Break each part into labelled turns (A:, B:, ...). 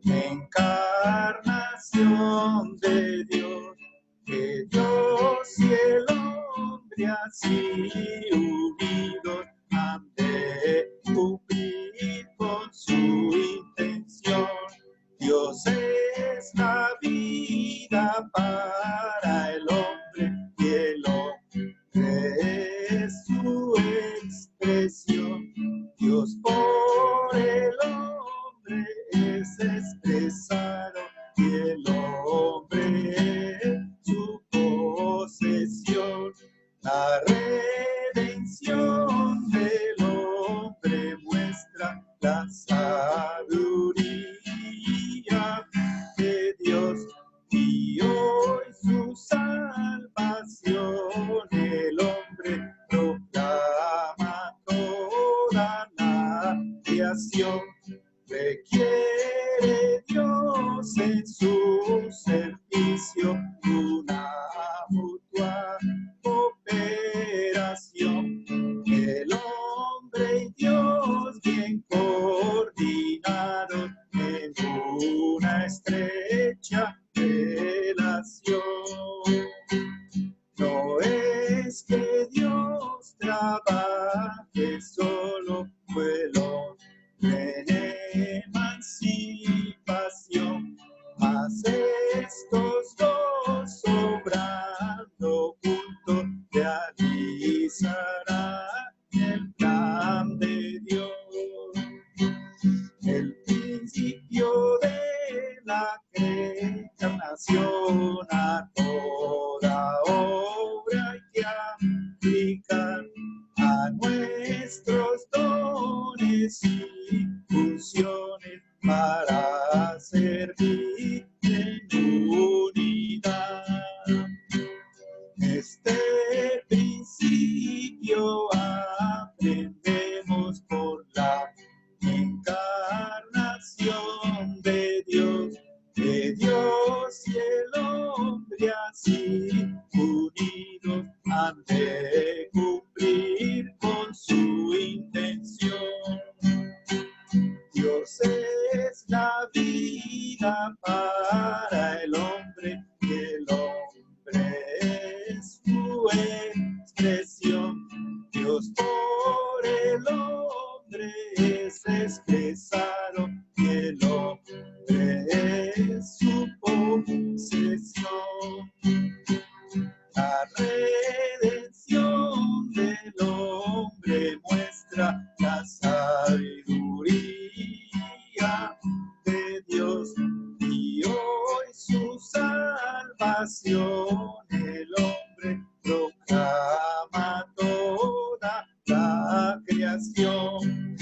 A: encarnación de Dios, que Dios y el hombre así unidos han de cumplir con su intención. Dios es la vida para el hombre y el hombre es su expresión. Dios por el hombre es expresado y el hombre es su posesión. La redención del hombre muestra la sabiduría de Dios y hoy su salvación el hombre proclama toda la creación. Requiere Dios en su servicio una mutua cooperación. El hombre y Dios bien coordinados en una estrecha relación. No es que Dios trabaje solo, fue el hombre en emancipación, mas estos dos obrando juntos realizarán el plan de Dios. El principio de la encarnación a toda obra hay que aplicar a nuestros dones y funciones para servir en unidad. Este principio aprendemos por la encarnación de Dios y el hombre así unidos han de cumplir con su intención. Dios es la vida para el hombre y el hombre es su expresión. Dios por el hombre es expresado y el hombre es su posesión. La redención del hombre muestra la sabiduría de Dios y hoy su salvación el hombre proclama toda la creación.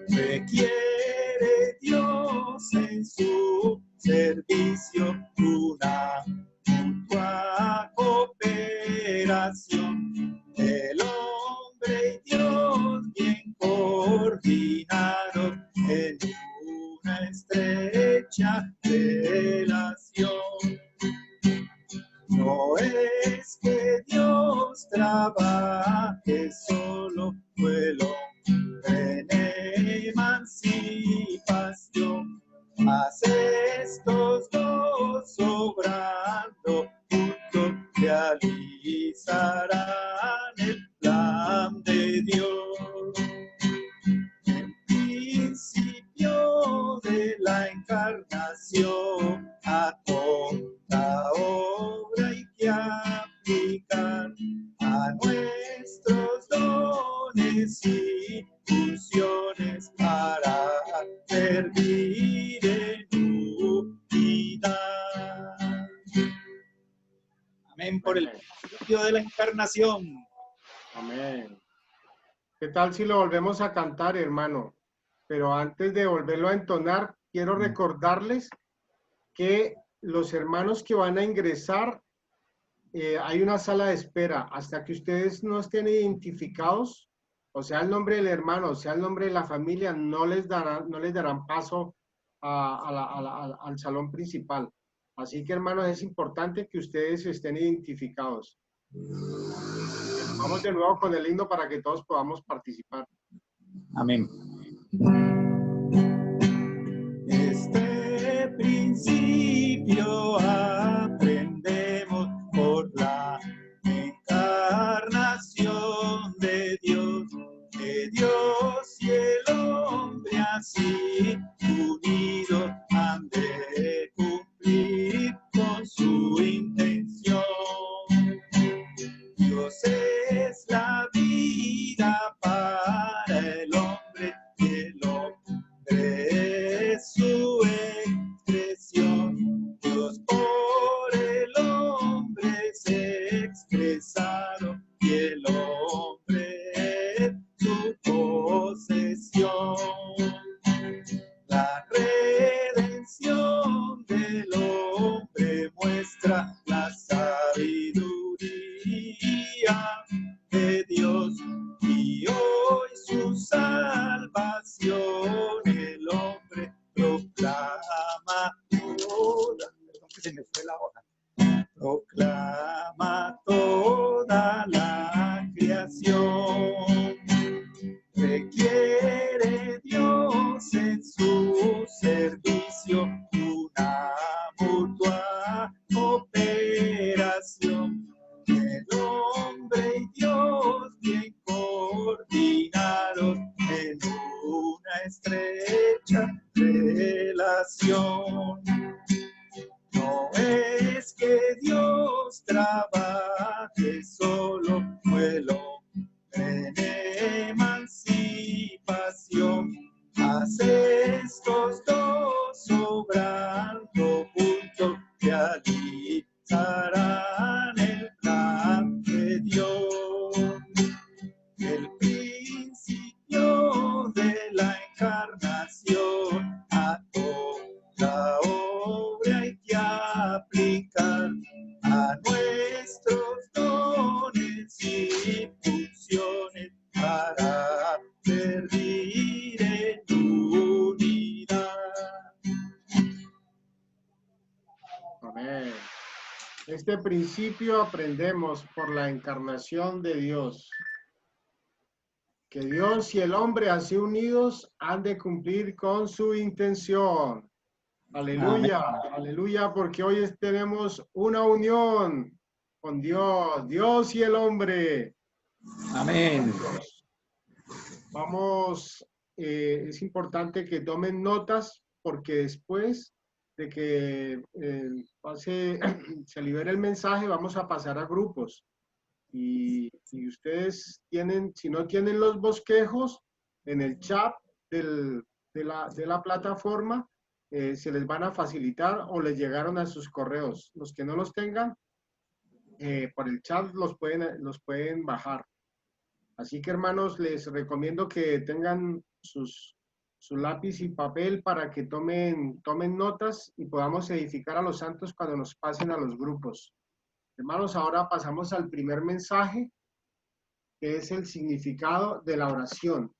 A: Requiere Dios en su servicio una mutua cooperación. El hombre y Dios bien coordinados en una estrecha relación. No es que Dios trabaje solo, fue el hombre en emancipación, mas estos dos obrando juntos realizarán el plan de Dios. El principio de la encarnación a toda obra hay que aplicar a nuestros dones y funciones para servir en unidad. Amén por el principio de la encarnación.
B: Amén. ¿Qué tal si lo volvemos a cantar, hermano? Pero antes de volverlo a entonar, quiero recordarles que los hermanos que van a ingresar, hay una sala de espera. Hasta que ustedes no estén identificados, o sea el nombre del hermano, o sea el nombre de la familia, no les darán paso al salón principal. Así que, hermanos, es importante que ustedes estén identificados. Vamos de nuevo con el himno para que todos podamos participar.
A: Amén. Este salvación. No es que Dios trabaje solo, fue el hombre en emancipación. Haz estos dos obrando juntos, realizarán el plan de Dios. El principio de la encarnación a toda obra hay que aplicar, a nuestros dones y funciones para servir en unidad.
B: Amén. Este principio aprendemos por la encarnación de Dios, que Dios y el hombre así unidos han de cumplir con su intención. Aleluya, aleluya, porque hoy tenemos una unión con Dios, Dios y el hombre.
C: Amén.
B: Vamos, es importante que tomen notas porque después de que se libere el mensaje, vamos a pasar a grupos. Y ustedes tienen, si no tienen los bosquejos, en el chat de la plataforma, se les van a facilitar o les llegaron a sus correos. Los que no los tengan, por el chat los pueden bajar. Así que, hermanos, les recomiendo que tengan su lápiz y papel para que tomen notas y podamos edificar a los santos cuando nos pasen a los grupos. Hermanos, ahora pasamos al primer mensaje, que es el significado de la oración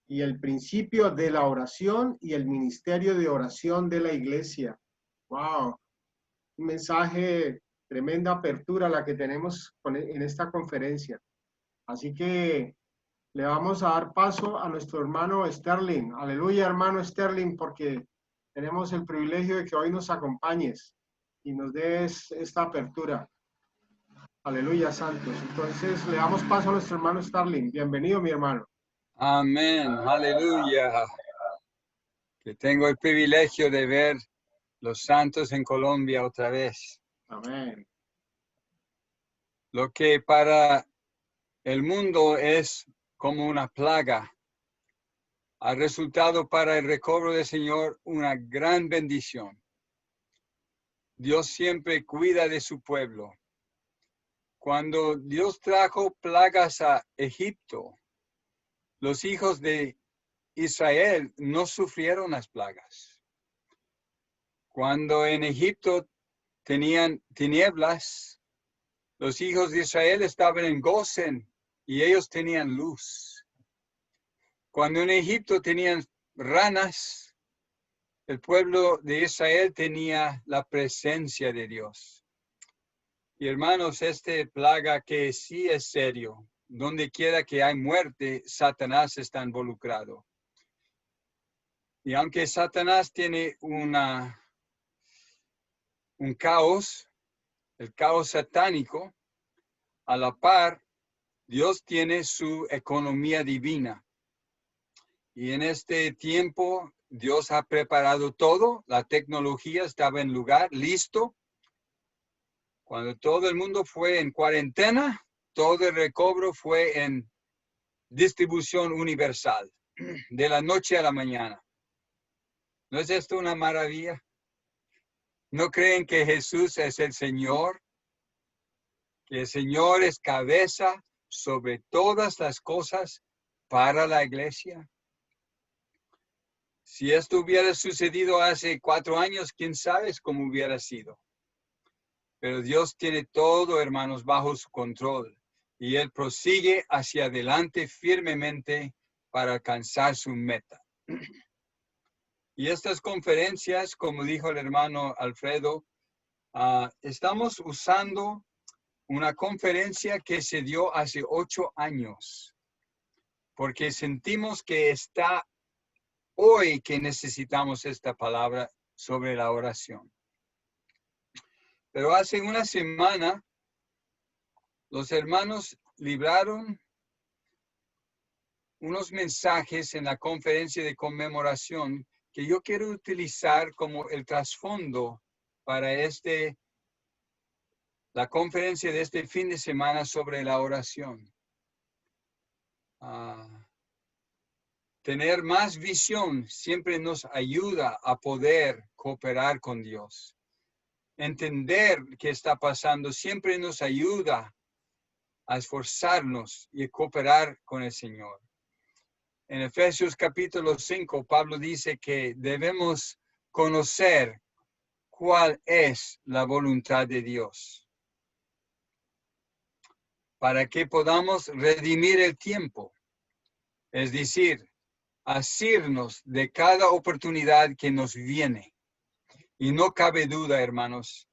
B: y el principio de la oración y el ministerio de oración de la iglesia. ¡Wow! Un mensaje, tremenda apertura la que tenemos en esta conferencia. Así que le vamos a dar paso a nuestro hermano Sterling. Aleluya, hermano Sterling, porque tenemos el privilegio de que hoy nos acompañes y nos des esta apertura. Aleluya, santos. Entonces le damos paso a nuestro hermano Sterling. Bienvenido, mi hermano.
C: Amén. Aleluya. Que tengo el privilegio de ver los santos en Colombia otra vez.
B: Amén.
C: Lo que para el mundo es como una plaga, ha resultado para el recobro del Señor una gran bendición. Dios siempre cuida de su pueblo. Cuando Dios trajo plagas a Egipto, los hijos de Israel no sufrieron las plagas. Cuando en Egipto tenían tinieblas, los hijos de Israel estaban en Gosén y ellos tenían luz. Cuando en Egipto tenían ranas, el pueblo de Israel tenía la presencia de Dios. Y hermanos, este plaga que sí es serio, donde quiera que hay muerte, Satanás está involucrado. Y aunque Satanás tiene un caos, el caos satánico, a la par, Dios tiene su economía divina. Y en este tiempo, Dios ha preparado todo, la tecnología estaba en lugar, listo. Cuando todo el mundo fue en cuarentena, todo el recobro fue en distribución universal, de la noche a la mañana. ¿No es esto una maravilla? ¿No creen que Jesús es el Señor? Que el Señor es cabeza sobre todas las cosas para la iglesia. Si esto hubiera sucedido hace 4 años, quién sabe cómo hubiera sido. Pero Dios tiene todo, hermanos, bajo su control. Y Él prosigue hacia adelante firmemente para alcanzar su meta. Y estas conferencias, como dijo el hermano Alfredo, estamos usando una conferencia que se dio hace 8 años. Porque sentimos que está hoy que necesitamos esta palabra sobre la oración. Pero hace una semana, los hermanos libraron unos mensajes en la conferencia de conmemoración que yo quiero utilizar como el trasfondo para la conferencia de este fin de semana sobre la oración. Tener más visión siempre nos ayuda a poder cooperar con Dios. Entender qué está pasando siempre nos ayuda a esforzarnos y a cooperar con el Señor. En Efesios capítulo 5, Pablo dice que debemos conocer cuál es la voluntad de Dios, para que podamos redimir el tiempo, es decir, asirnos de cada oportunidad que nos viene. Y no cabe duda, hermanos,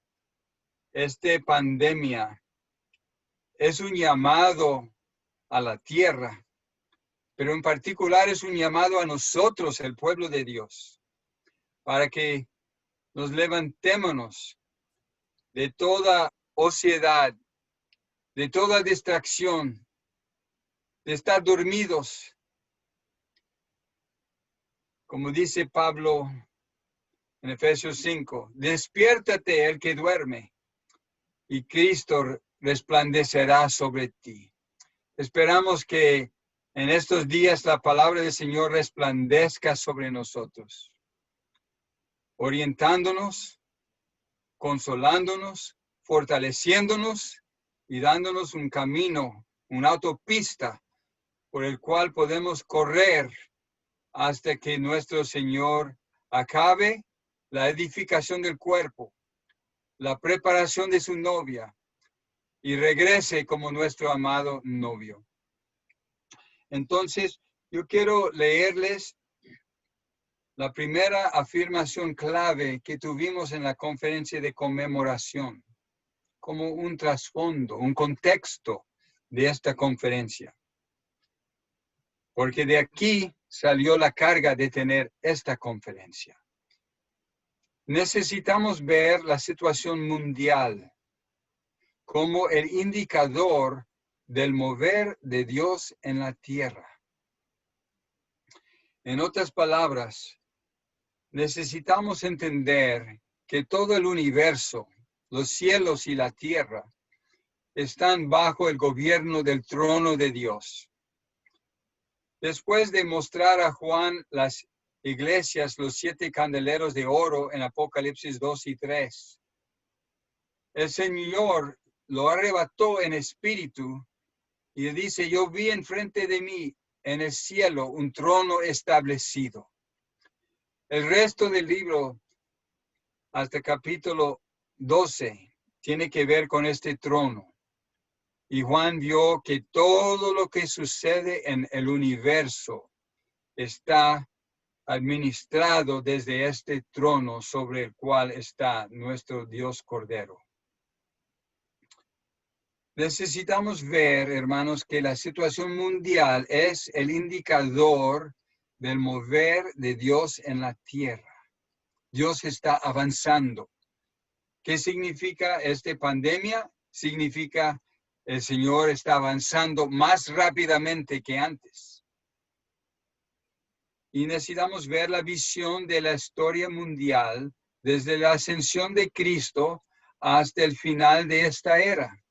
C: esta pandemia es un llamado a la tierra, pero en particular es un llamado a nosotros, el pueblo de Dios, para que nos levantémonos de toda ociedad, de toda distracción, de estar dormidos. Como dice Pablo en Efesios 5, despiértate el que duerme y Cristo resplandecerá sobre ti. Esperamos que en estos días la palabra del Señor resplandezca sobre nosotros, orientándonos, consolándonos, fortaleciéndonos y dándonos un camino, una autopista por el cual podemos correr hasta que nuestro Señor acabe la edificación del cuerpo, la preparación de su novia y regrese como nuestro amado novio. Entonces, yo quiero leerles la primera afirmación clave que tuvimos en la conferencia de conmemoración, como un trasfondo, un contexto de esta conferencia. Porque de aquí salió la carga de tener esta conferencia. Necesitamos ver la situación mundial como el indicador del mover de Dios en la tierra. En otras palabras, necesitamos entender que todo el universo, los cielos y la tierra, están bajo el gobierno del trono de Dios. Después de mostrar a Juan las iglesias, los 7 candeleros de oro en Apocalipsis 2 y 3, el Señor lo arrebató en espíritu y dice, yo vi enfrente de mí en el cielo un trono establecido. El resto del libro, hasta capítulo 12, tiene que ver con este trono. Y Juan vio que todo lo que sucede en el universo está administrado desde este trono sobre el cual está nuestro Dios Cordero. Necesitamos ver, hermanos, que la situación mundial es el indicador del mover de Dios en la tierra. Dios está avanzando. ¿Qué significa esta pandemia? Significa el Señor está avanzando más rápidamente que antes. Y necesitamos ver la visión de la historia mundial desde la ascensión de Cristo hasta el final de esta era.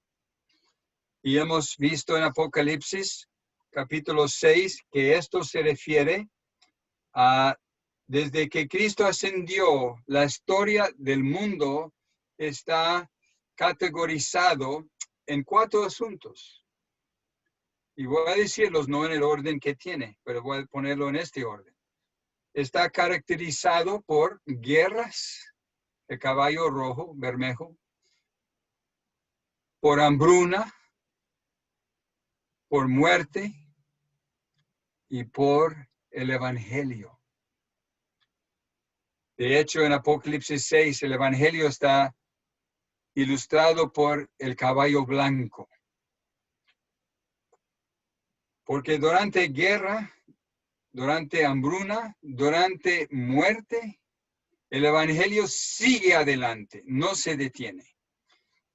C: Y hemos visto en Apocalipsis, capítulo 6, que esto se refiere a desde que Cristo ascendió, la historia del mundo está categorizado en 4 asuntos. Y voy a decirlos no en el orden que tiene, pero voy a ponerlo en este orden. Está caracterizado por guerras, el caballo rojo, bermejo, por hambruna, por muerte y por el evangelio. De hecho, en Apocalipsis 6, el evangelio está ilustrado por el caballo blanco. Porque durante guerra, durante hambruna, durante muerte, el evangelio sigue adelante, no se detiene.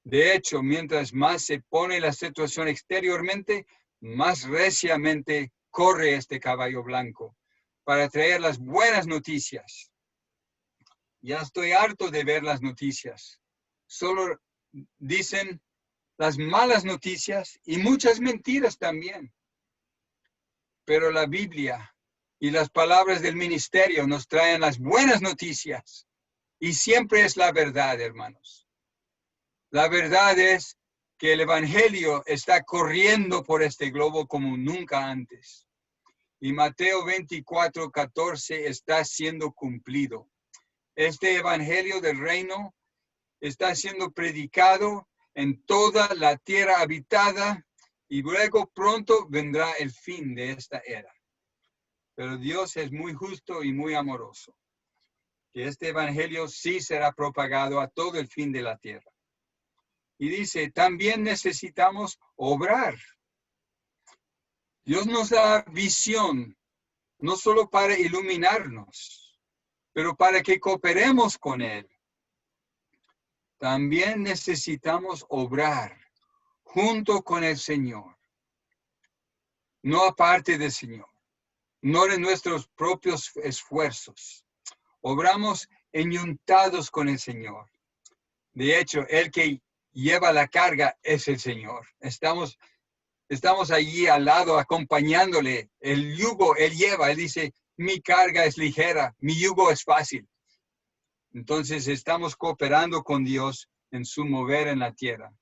C: De hecho, mientras más se pone la situación exteriormente, más reciamente corre este caballo blanco para traer las buenas noticias. Ya estoy harto de ver las noticias. Solo dicen las malas noticias y muchas mentiras también. Pero la Biblia y las palabras del ministerio nos traen las buenas noticias. Y siempre es la verdad, hermanos. La verdad es que el evangelio está corriendo por este globo como nunca antes. Y Mateo 24:14 está siendo cumplido. Este evangelio del reino está siendo predicado en toda la tierra habitada y luego pronto vendrá el fin de esta era. Pero Dios es muy justo y muy amoroso. Que este evangelio sí será propagado a todo el fin de la tierra. Y dice, también necesitamos obrar. Dios nos da visión, no solo para iluminarnos, pero para que cooperemos con Él. También necesitamos obrar junto con el Señor, no aparte del Señor, no de nuestros propios esfuerzos. Obramos enyuntados con el Señor. De hecho, el que lleva la carga es el Señor. Estamos allí al lado acompañándole. El yugo Él lleva. Él dice, mi carga es ligera, mi yugo es fácil. Entonces estamos cooperando con Dios en su mover en la tierra.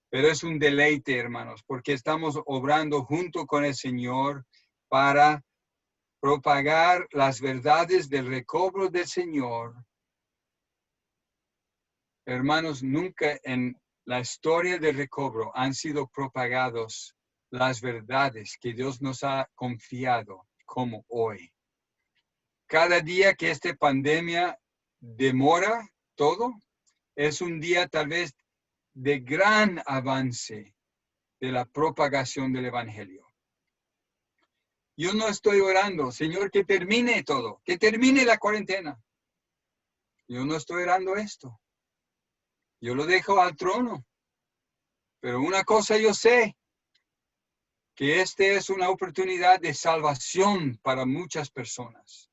C: Pero es un deleite, hermanos, porque estamos obrando junto con el Señor para propagar las verdades del recobro del Señor. Hermanos, nunca en la historia del recobro han sido propagados las verdades que Dios nos ha confiado como hoy. Cada día que esta pandemia demora todo, es un día tal vez de gran avance de la propagación del evangelio. Yo no estoy orando, Señor, que termine todo, que termine la cuarentena. Yo no estoy orando esto. Yo lo dejo al trono. Pero una cosa yo sé, que esta es una oportunidad de salvación para muchas personas.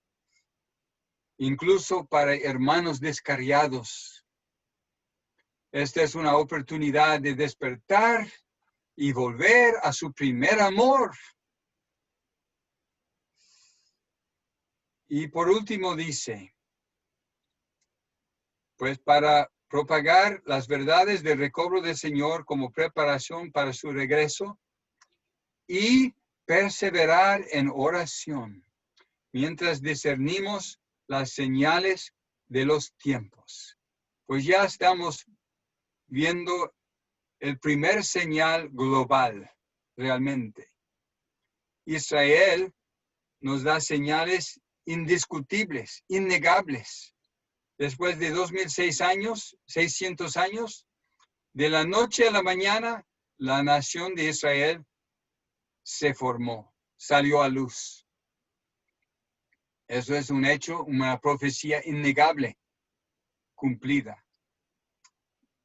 C: Incluso para hermanos descarriados. Esta es una oportunidad de despertar y volver a su primer amor. Y por último dice, pues para propagar las verdades del recobro del Señor como preparación para su regreso y perseverar en oración mientras discernimos las señales de los tiempos. Pues ya estamos viendo el primer señal global, realmente. Israel nos da señales indiscutibles, innegables. Después de 600 años, de la noche a la mañana, la nación de Israel se formó, salió a luz. Eso es un hecho, una profecía innegable, cumplida.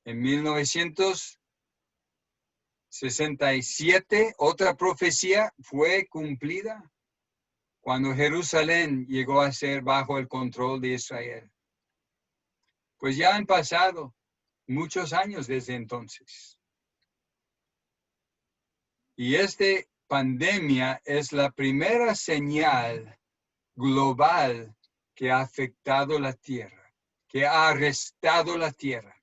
C: En 1967, otra profecía fue cumplida cuando Jerusalén llegó a ser bajo el control de Israel. Pues ya han pasado muchos años desde entonces. Y esta pandemia es la primera señal global que ha afectado la tierra, que ha arrestado la tierra.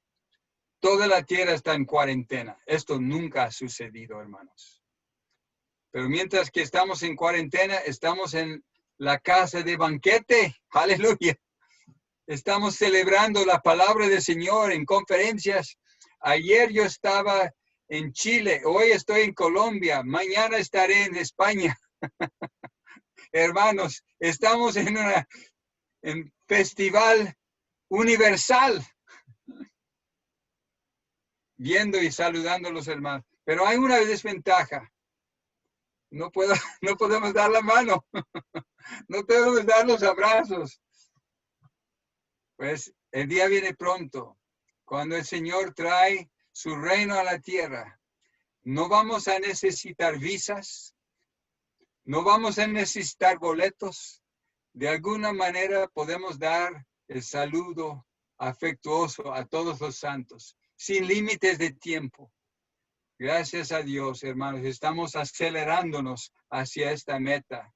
C: Toda la tierra está en cuarentena. Esto nunca ha sucedido, hermanos. Pero mientras que estamos en cuarentena, estamos en la casa de banquete. ¡Aleluya! Estamos celebrando la palabra del Señor en conferencias. Ayer yo estaba en Chile, hoy estoy en Colombia, mañana estaré en España. Hermanos, estamos en un festival universal, viendo y saludando a los hermanos. Pero hay una desventaja. No podemos dar la mano, no podemos dar los abrazos. Pues el día viene pronto, cuando el Señor trae su reino a la tierra. No vamos a necesitar visas, No vamos a necesitar boletos. De alguna manera podemos dar el saludo afectuoso a todos los santos, sin límites de tiempo. Gracias a Dios, hermanos, estamos acelerándonos hacia esta meta.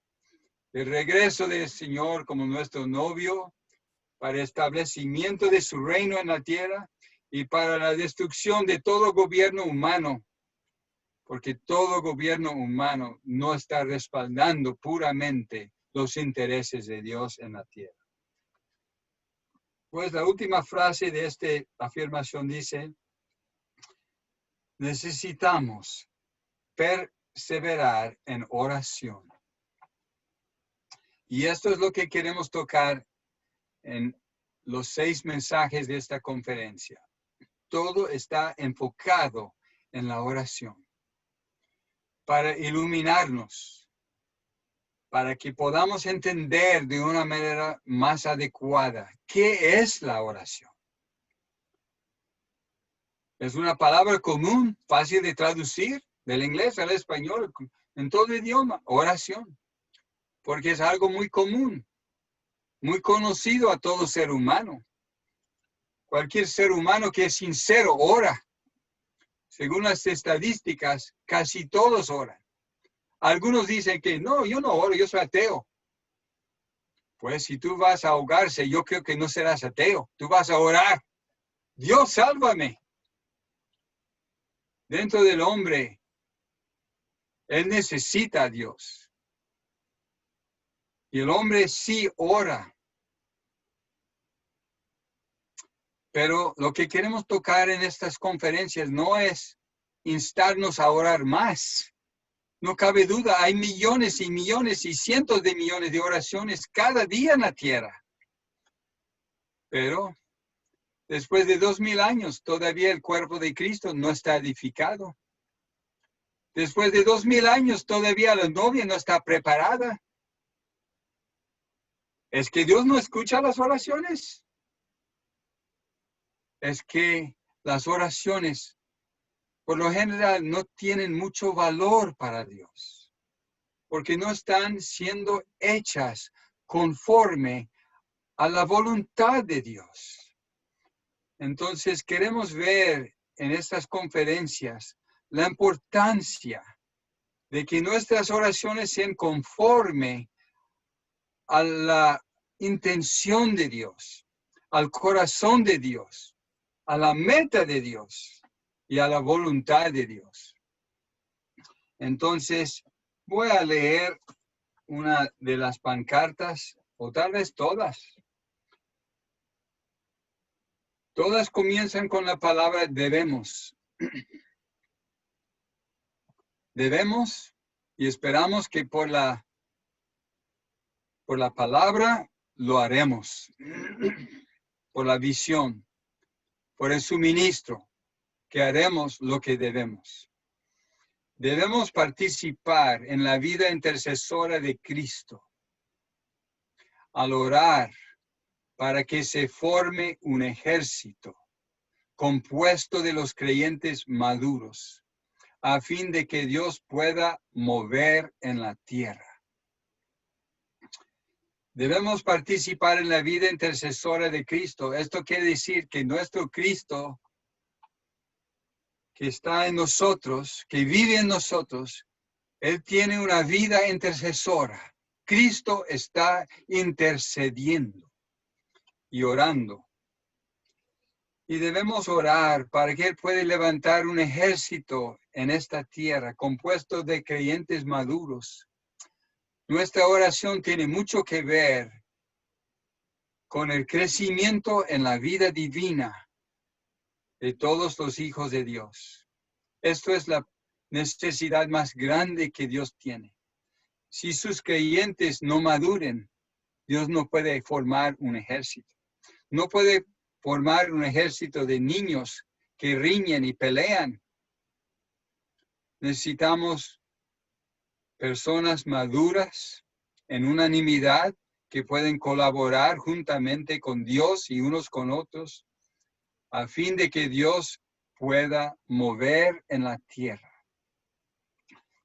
C: El regreso del Señor como nuestro novio para establecimiento de su reino en la tierra y para la destrucción de todo gobierno humano, porque todo gobierno humano no está respaldando puramente los intereses de Dios en la tierra. Pues la última frase de esta afirmación dice, necesitamos perseverar en oración. Y esto es lo que queremos tocar en los 6 mensajes de esta conferencia. Todo está enfocado en la oración para iluminarnos, para que podamos entender de una manera más adecuada qué es la oración. Es una palabra común, fácil de traducir del inglés al español, en todo idioma, oración, porque es algo muy común, muy conocido a todo ser humano. Cualquier ser humano que es sincero ora. Según las estadísticas, casi todos oran. Algunos dicen que no, yo no oro, yo soy ateo. Pues si tú vas a ahogarse, yo creo que no serás ateo. Tú vas a orar. Dios, sálvame. Dentro del hombre, él necesita a Dios. Y el hombre sí ora. Pero lo que queremos tocar en estas conferencias no es instarnos a orar más. No cabe duda, hay millones y millones y cientos de millones de oraciones cada día en la tierra. Pero después de 2000 años, todavía el cuerpo de Cristo no está edificado. Después de 2000 años, todavía la novia no está preparada. ¿Es que Dios no escucha las oraciones? Es que las oraciones, por lo general, no tienen mucho valor para Dios, porque no están siendo hechas conforme a la voluntad de Dios. Entonces, queremos ver en estas conferencias la importancia de que nuestras oraciones sean conforme a la intención de Dios, al corazón de Dios, a la meta de Dios y a la voluntad de Dios. Entonces, voy a leer una de las pancartas, o tal vez todas. Todas comienzan con la palabra debemos. Debemos y esperamos que por la palabra lo haremos. Por la visión, por el suministro, que haremos lo que debemos. Debemos participar en la vida intercesora de Cristo al orar para que se forme un ejército compuesto de los creyentes maduros, a fin de que Dios pueda mover en la tierra. Debemos participar en la vida intercesora de Cristo. Esto quiere decir que nuestro Cristo, que está en nosotros, que vive en nosotros, Él tiene una vida intercesora. Cristo está intercediendo y orando. Y debemos orar para que Él pueda levantar un ejército en esta tierra compuesto de creyentes maduros. Nuestra oración tiene mucho que ver con el crecimiento en la vida divina de todos los hijos de Dios. Esto es la necesidad más grande que Dios tiene. Si sus creyentes no maduren, Dios no puede formar un ejército. No puede formar un ejército de niños que riñen y pelean. Necesitamos personas maduras en unanimidad que pueden colaborar juntamente con Dios y unos con otros a fin de que Dios pueda mover en la tierra.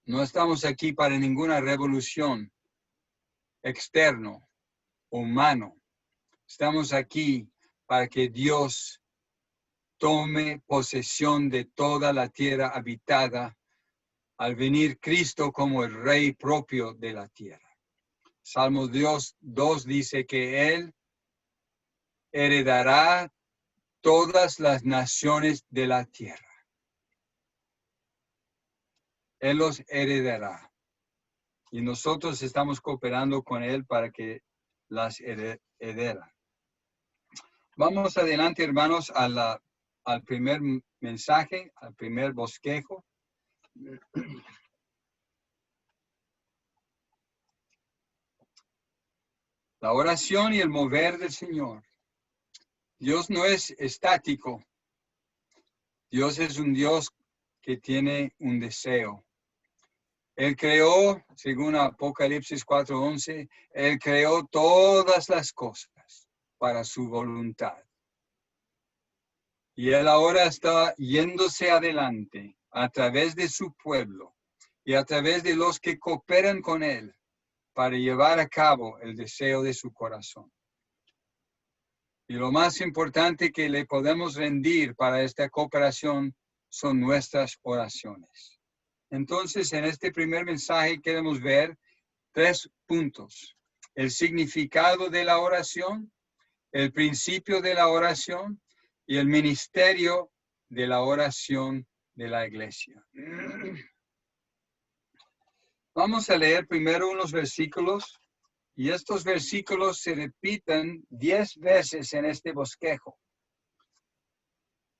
C: No estamos aquí para ninguna revolución externa, humano. Estamos aquí para que Dios tome posesión de toda la tierra habitada al venir Cristo como el Rey propio de la tierra. Salmo 2 dice que Él heredará todas las naciones de la tierra. Él los heredará. Y nosotros estamos cooperando con Él para que las heredara. Vamos adelante, hermanos, al primer mensaje, al primer bosquejo. La oración y el mover del Señor. Dios no es estático. Dios es un Dios que tiene un deseo. Él creó, según Apocalipsis 4:11, Él creó todas las cosas para su voluntad. Y Él ahora está yéndose adelante a través de su pueblo y a través de los que cooperan con Él para llevar a cabo el deseo de su corazón. Y lo más importante que le podemos rendir para esta cooperación son nuestras oraciones. Entonces, en este primer mensaje queremos ver 3 puntos. El significado de la oración, el principio de la oración y el ministerio de la oración de la iglesia. Vamos a leer primero unos versículos. Y estos versículos se repiten 10 veces en este bosquejo.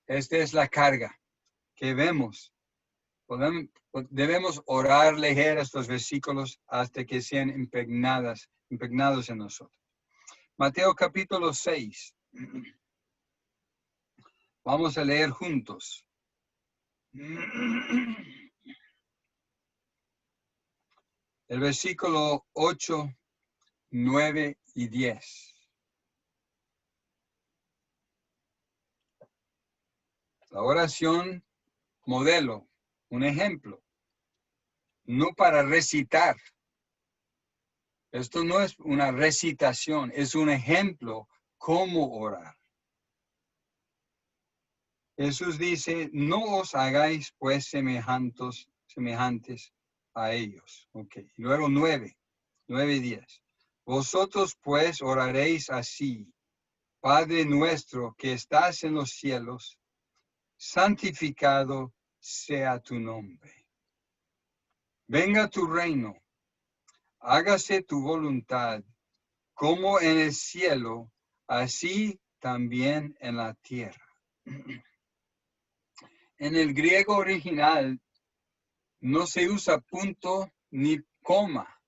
C: Esta es la carga que vemos. Debemos orar, leer estos versículos hasta que sean impregnados en nosotros. Mateo capítulo 6. Vamos a leer juntos. El versículo 8, 9 y 10. La oración modelo, un ejemplo, no para recitar. Esto no es una recitación, es un ejemplo cómo orar. Jesús dice, no os hagáis pues semejantes a ellos. Ok, luego 9 y 10. Vosotros pues oraréis así, Padre nuestro que estás en los cielos, santificado sea tu nombre. Venga tu reino, hágase tu voluntad, como en el cielo, así también en la tierra. En el griego original no se usa punto ni coma.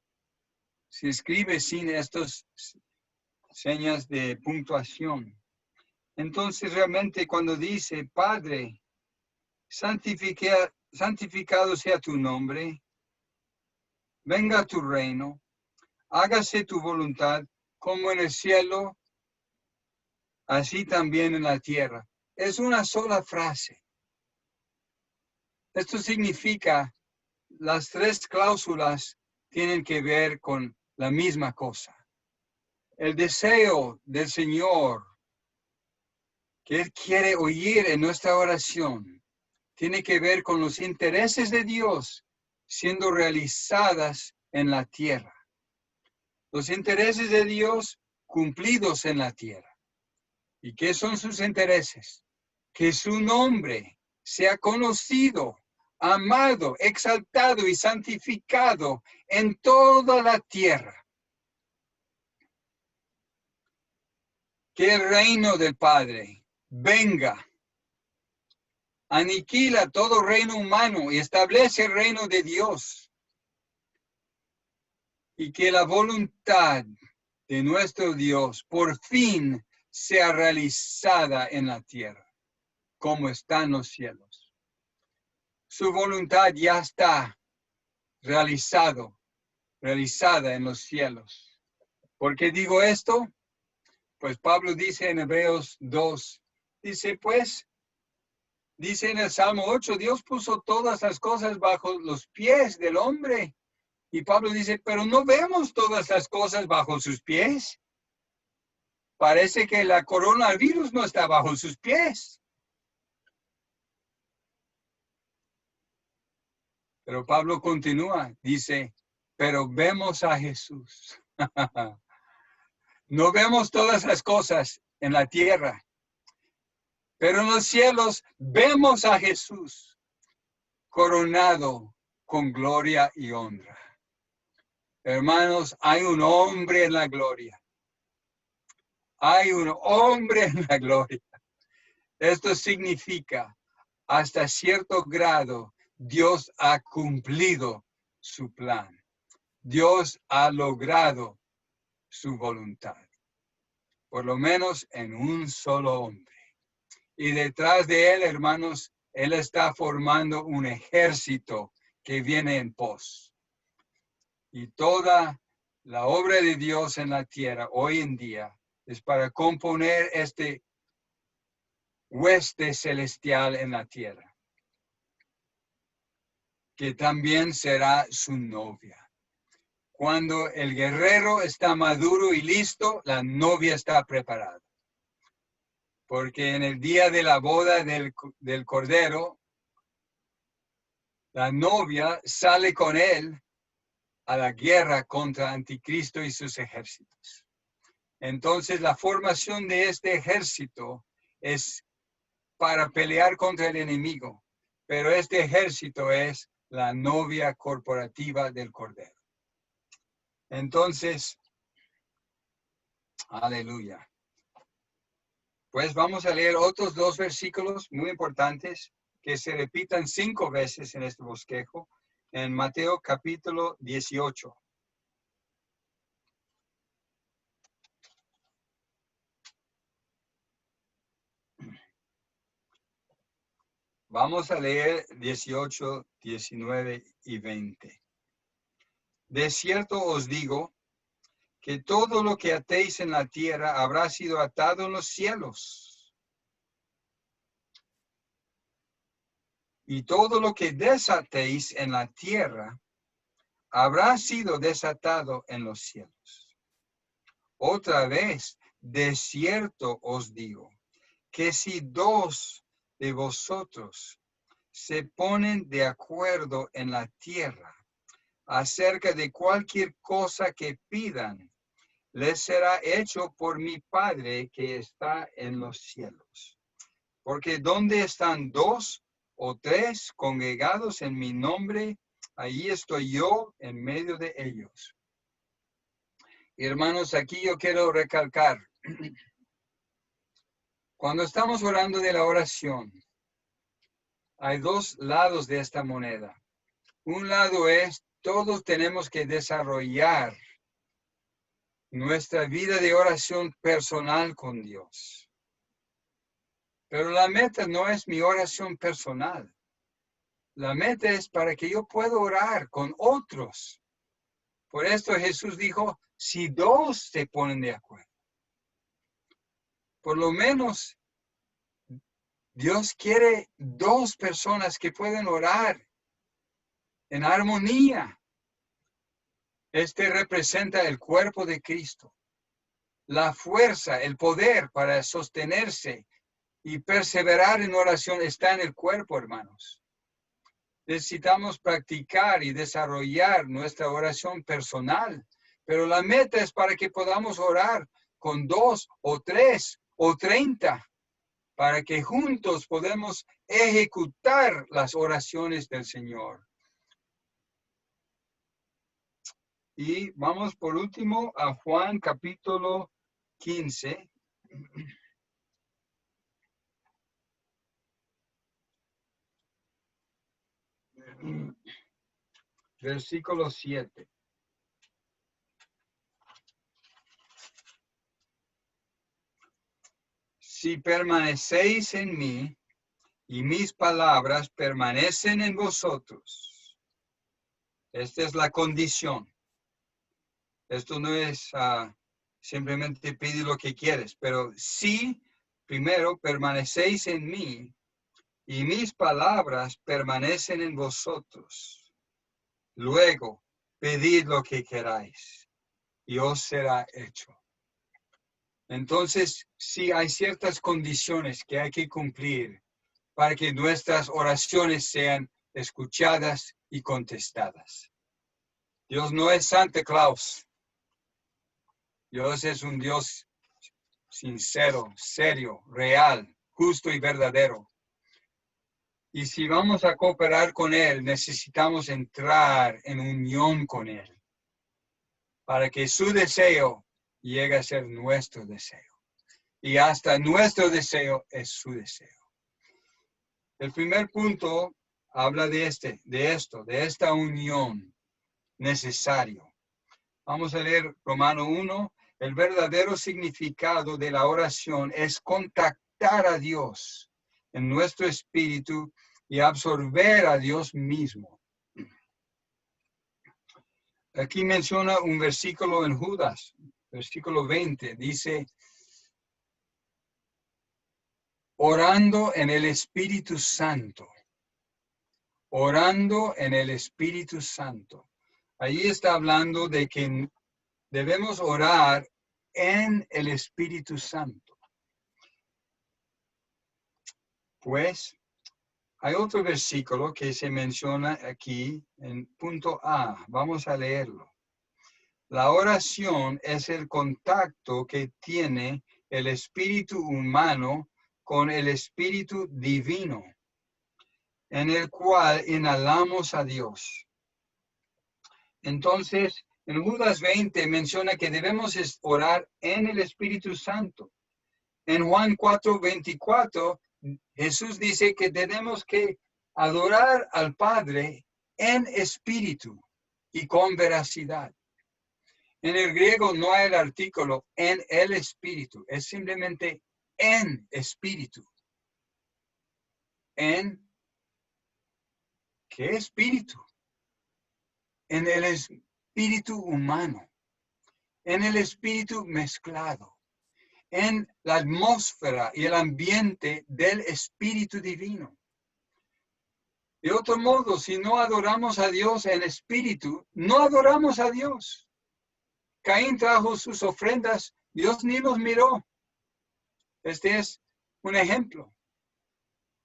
C: Se escribe sin estas señas de puntuación. Entonces realmente cuando dice, Padre, santificado sea tu nombre, venga tu reino, hágase tu voluntad como en el cielo, así también en la tierra. Es una sola frase. Esto significa las 3 cláusulas tienen que ver con la misma cosa. El deseo del Señor que Él quiere oír en nuestra oración tiene que ver con los intereses de Dios siendo realizadas en la tierra. Los intereses de Dios cumplidos en la tierra. ¿Y qué son sus intereses? Que su nombre sea conocido, amado, exaltado y santificado en toda la tierra. Que el reino del Padre venga, aniquila todo reino humano y establece el reino de Dios. Y que la voluntad de nuestro Dios por fin sea realizada en la tierra, como está en los cielos. Su voluntad ya está realizada en los cielos. ¿Por qué digo esto? Pues Pablo dice en Hebreos 2, dice pues, Dice en el Salmo 8, Dios puso todas las cosas bajo los pies del hombre. Y Pablo dice, pero no vemos todas las cosas bajo sus pies. Parece que la coronavirus no está bajo sus pies. Pero Pablo continúa, dice, pero vemos a Jesús. No vemos todas las cosas en la tierra, pero en los cielos vemos a Jesús coronado con gloria y honra. Hermanos, hay un hombre en la gloria. Hay un hombre en la gloria. Esto significa, hasta cierto grado, Dios ha cumplido su plan. Dios ha logrado su voluntad. Por lo menos en un solo hombre. Y detrás de él, hermanos, él está formando un ejército que viene en pos. Y toda la obra de Dios en la tierra hoy en día es para componer este hueste celestial en la tierra, que también será su novia. Cuando el guerrero está maduro y listo, la novia está preparada. Porque en el día de la boda del Cordero, la novia sale con él a la guerra contra Anticristo y sus ejércitos. Entonces, la formación de este ejército es para pelear contra el enemigo, pero este ejército es la novia corporativa del Cordero. Entonces, aleluya. Pues vamos a leer otros 2 versículos muy importantes que se repitan 5 veces en este bosquejo, en Mateo capítulo 18. Vamos a leer 18, 19 y 20. De cierto os digo que todo lo que atéis en la tierra habrá sido atado en los cielos. Y todo lo que desatéis en la tierra habrá sido desatado en los cielos. Otra vez, de cierto os digo, que si 2 de vosotros se ponen de acuerdo en la tierra acerca de cualquier cosa que pidan, les será hecho por mi Padre que está en los cielos. Porque donde están 2 o 3 congregados en mi nombre, allí estoy yo en medio de ellos. Hermanos, aquí yo quiero recalcar, cuando estamos orando de la oración, hay 2 lados de esta moneda. Un lado es, todos tenemos que desarrollar nuestra vida de oración personal con Dios. Pero la meta no es mi oración personal. La meta es para que yo pueda orar con otros. Por esto Jesús dijo, si 2 se ponen de acuerdo. Por lo menos Dios quiere 2 personas que pueden orar en armonía. Este representa el cuerpo de Cristo. La fuerza, el poder para sostenerse y perseverar en oración está en el cuerpo, hermanos. Necesitamos practicar y desarrollar nuestra oración personal, pero la meta es para que podamos orar con 2 o 3 o 30, para que juntos podamos ejecutar las oraciones del Señor. Y vamos por último a Juan capítulo 15. Versículo 7. Si permanecéis en mí y mis palabras permanecen en vosotros. Esta es la condición. Esto no es simplemente pedir lo que quieres, pero si primero permanecéis en mí y mis palabras permanecen en vosotros. Luego, pedid lo que queráis, y os será hecho. Entonces, sí hay ciertas condiciones que hay que cumplir para que nuestras oraciones sean escuchadas y contestadas. Dios no es Santa Claus. Dios es un Dios sincero, serio, real, justo y verdadero. Y si vamos a cooperar con Él, necesitamos entrar en unión con Él para que su deseo llegue a ser nuestro deseo. Y hasta nuestro deseo es su deseo. El primer punto habla de esta unión necesario. Vamos a leer Romano 1. El verdadero significado de la oración es contactar a Dios en nuestro espíritu y absorber a Dios mismo. Aquí menciona un versículo en Judas, versículo 20, dice, orando en el Espíritu Santo. Orando en el Espíritu Santo. Ahí está hablando de que debemos orar en el Espíritu Santo. Pues hay otro versículo que se menciona aquí en punto A. Vamos a leerlo. La oración es el contacto que tiene el espíritu humano con el espíritu divino, en el cual inhalamos a Dios. Entonces, en Judas 20 menciona que debemos orar en el Espíritu Santo. En Juan 4:24, Jesús dice que tenemos que adorar al Padre en espíritu y con veracidad. En el griego no hay el artículo en el espíritu, es simplemente en espíritu. ¿En qué espíritu? En el espíritu humano, en el espíritu mezclado, en la atmósfera y el ambiente del espíritu divino. De otro modo, si no adoramos a Dios en espíritu, no adoramos a Dios. Caín trajo sus ofrendas, Dios ni los miró. Este es un ejemplo.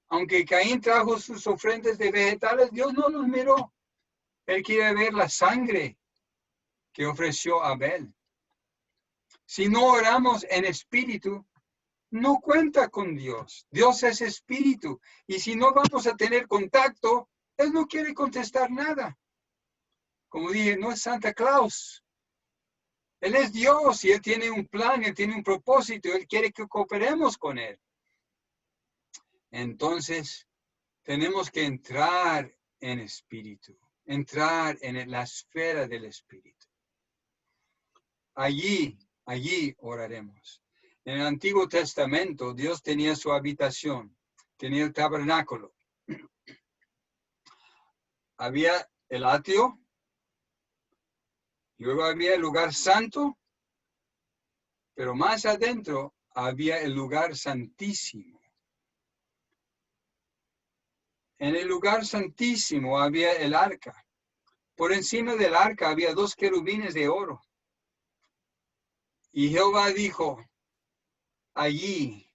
C: Aunque Caín trajo sus ofrendas de vegetales, Dios no los miró. Él quiere ver la sangre que ofreció Abel. Si no oramos en espíritu, no cuenta con Dios. Dios es espíritu. Y si no vamos a tener contacto, Él no quiere contestar nada. Como dije, no es Santa Claus. Él es Dios y Él tiene un plan, Él tiene un propósito. Él quiere que cooperemos con Él. Entonces, tenemos que entrar en espíritu. Entrar en la esfera del espíritu. Allí oraremos. En el Antiguo Testamento, Dios tenía su habitación, tenía el tabernáculo. Había el atrio, luego había el lugar santo, pero más adentro había el lugar santísimo. En el lugar santísimo había el arca. Por encima del arca había 2 querubines de oro. Y Jehová dijo, allí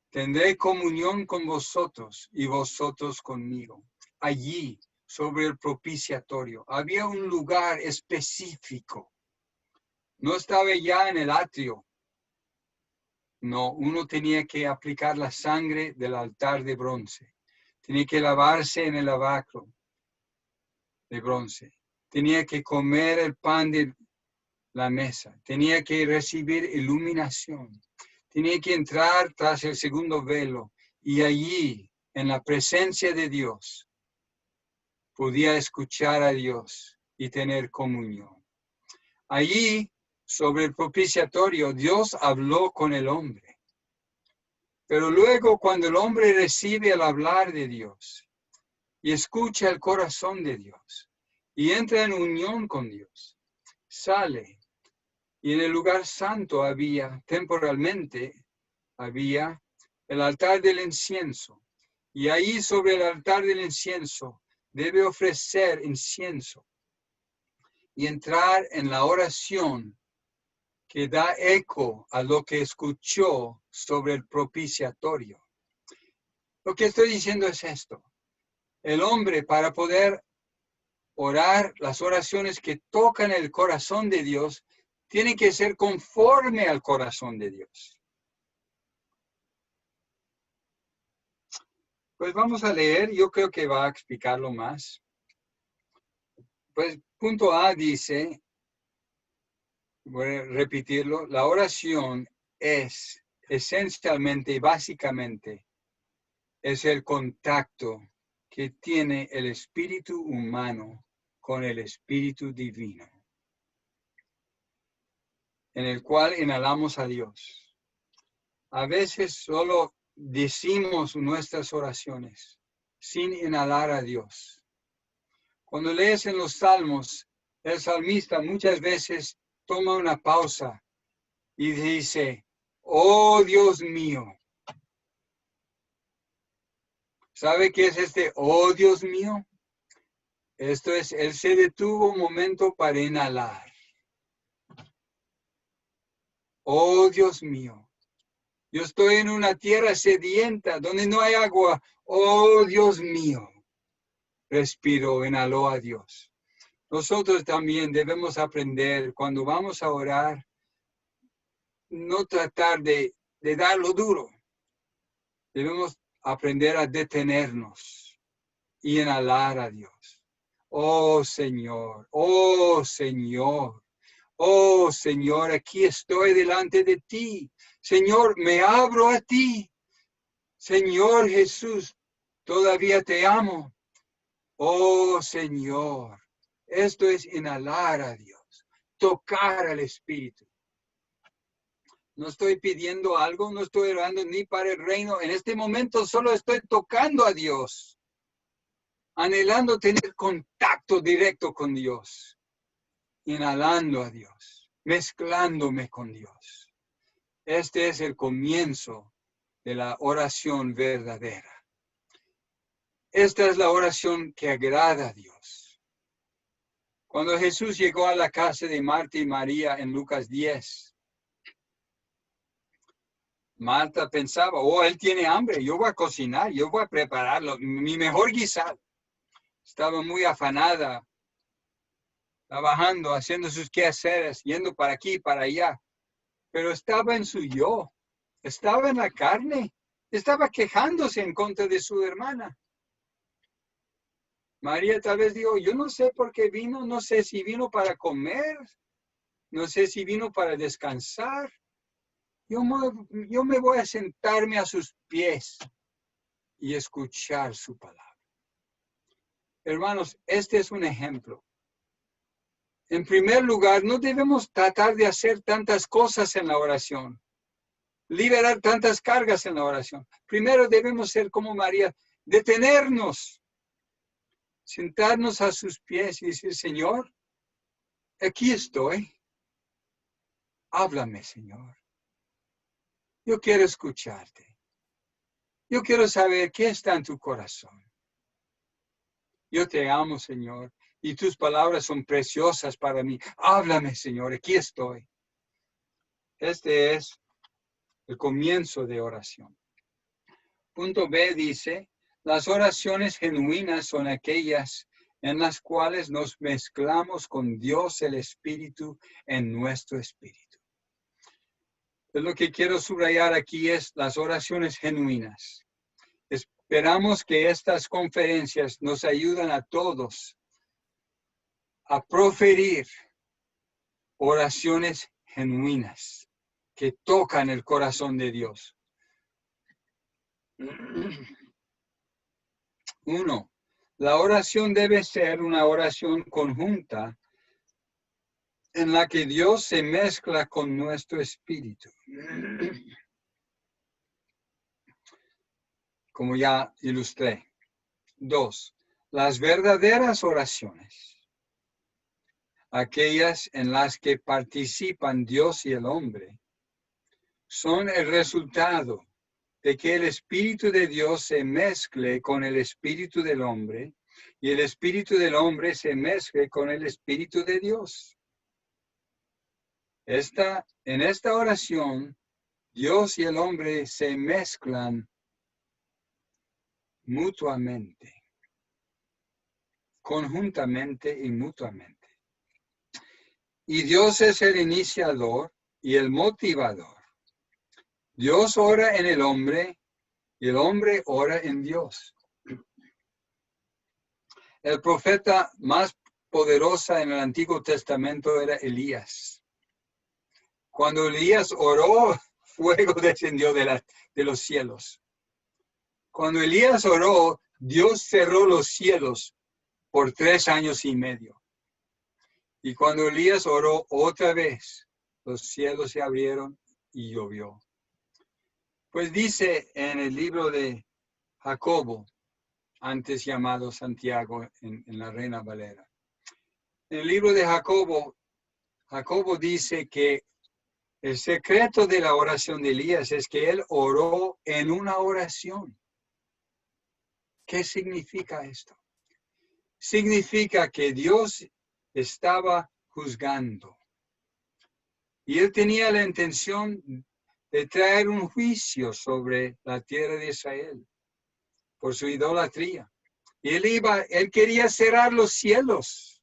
C: tendré comunión con vosotros y vosotros conmigo. Allí, sobre el propiciatorio, había un lugar específico. No estaba ya en el atrio. No, uno tenía que aplicar la sangre del altar de bronce. Tenía que lavarse en el lavacro de bronce. Tenía que comer el pan de la mesa. Tenía que recibir iluminación. Tenía que entrar tras el segundo velo y allí, en la presencia de Dios, podía escuchar a Dios y tener comunión. Allí, sobre el propiciatorio, Dios habló con el hombre. Pero luego, cuando el hombre recibe el hablar de Dios y escucha el corazón de Dios y entra en unión con Dios, sale. Y en el lugar santo temporalmente, había el altar del incienso. Y ahí sobre el altar del incienso debe ofrecer incienso y entrar en la oración que da eco a lo que escuchó sobre el propiciatorio. Lo que estoy diciendo es esto. El hombre, para poder orar las oraciones que tocan el corazón de Dios, tiene que ser conforme al corazón de Dios. Pues vamos a leer, yo creo que va a explicarlo más. Pues punto A dice, voy a repetirlo, la oración es esencialmente y básicamente es el contacto que tiene el espíritu humano con el espíritu divino, en el cual inhalamos a Dios. A veces solo decimos nuestras oraciones sin inhalar a Dios. Cuando lees en los Salmos, el salmista muchas veces toma una pausa y dice, oh Dios mío. ¿Sabe qué es este oh Dios mío? Esto es, él se detuvo un momento para inhalar. Oh Dios mío, yo estoy en una tierra sedienta donde no hay agua. Oh Dios mío, respiró, inhaló a Dios. Nosotros también debemos aprender cuando vamos a orar, no tratar de darlo duro. Debemos aprender a detenernos y inhalar a Dios. Oh Señor, oh Señor. Oh, Señor, aquí estoy delante de ti. Señor, me abro a ti. Señor Jesús, todavía te amo. Oh, Señor, esto es inhalar a Dios, tocar al Espíritu. No estoy pidiendo algo, no estoy orando ni para el reino. En este momento solo estoy tocando a Dios, anhelando tener contacto directo con Dios, inhalando a Dios, mezclándome con Dios. Este es el comienzo de la oración verdadera. Esta es la oración que agrada a Dios. Cuando Jesús llegó a la casa de Marta y María en Lucas 10, Marta pensaba, oh, él tiene hambre, yo voy a cocinar, yo voy a prepararlo, mi mejor guisado. Estaba muy afanada, trabajando, haciendo sus quehaceres, yendo para aquí y para allá. Pero estaba en su yo, estaba en la carne, estaba quejándose en contra de su hermana. María tal vez dijo, yo no sé por qué vino, no sé si vino para comer, no sé si vino para descansar. Yo me voy a sentarme a sus pies y escuchar su palabra. Hermanos, este es un ejemplo. En primer lugar, no debemos tratar de hacer tantas cosas en la oración, liberar tantas cargas en la oración. Primero debemos ser como María, detenernos, sentarnos a sus pies y decir, Señor, aquí estoy. Háblame, Señor. Yo quiero escucharte. Yo quiero saber qué está en tu corazón. Yo te amo, Señor, y tus palabras son preciosas para mí. Háblame, Señor, aquí estoy. Este es el comienzo de oración. Punto B dice, las oraciones genuinas son aquellas en las cuales nos mezclamos con Dios el Espíritu en nuestro espíritu. Lo que quiero subrayar aquí es las oraciones genuinas. Esperamos que estas conferencias nos ayuden a todos a proferir oraciones genuinas que tocan el corazón de Dios. 1. La oración debe ser una oración conjunta en la que Dios se mezcla con nuestro espíritu. Como ya ilustré. 2. Las verdaderas oraciones, aquellas en las que participan Dios y el hombre, son el resultado de que el Espíritu de Dios se mezcle con el Espíritu del hombre y el Espíritu del hombre se mezcle con el Espíritu de Dios. En esta oración, Dios y el hombre se mezclan mutuamente, conjuntamente y mutuamente. Y Dios es el iniciador y el motivador. Dios ora en el hombre y el hombre ora en Dios. El profeta más poderoso en el Antiguo Testamento era Elías. Cuando Elías oró, fuego descendió de los cielos. Cuando Elías oró, Dios cerró los cielos por 3 años y medio. Y cuando Elías oró otra vez, los cielos se abrieron y llovió. Pues dice en el libro de Jacobo, antes llamado Santiago en la Reina Valera. En el libro de Jacobo, Jacobo dice que el secreto de la oración de Elías es que él oró en una oración. ¿Qué significa esto? Significa que Dios estaba juzgando. Y él tenía la intención de traer un juicio sobre la tierra de Israel por su idolatría. Y él quería cerrar los cielos.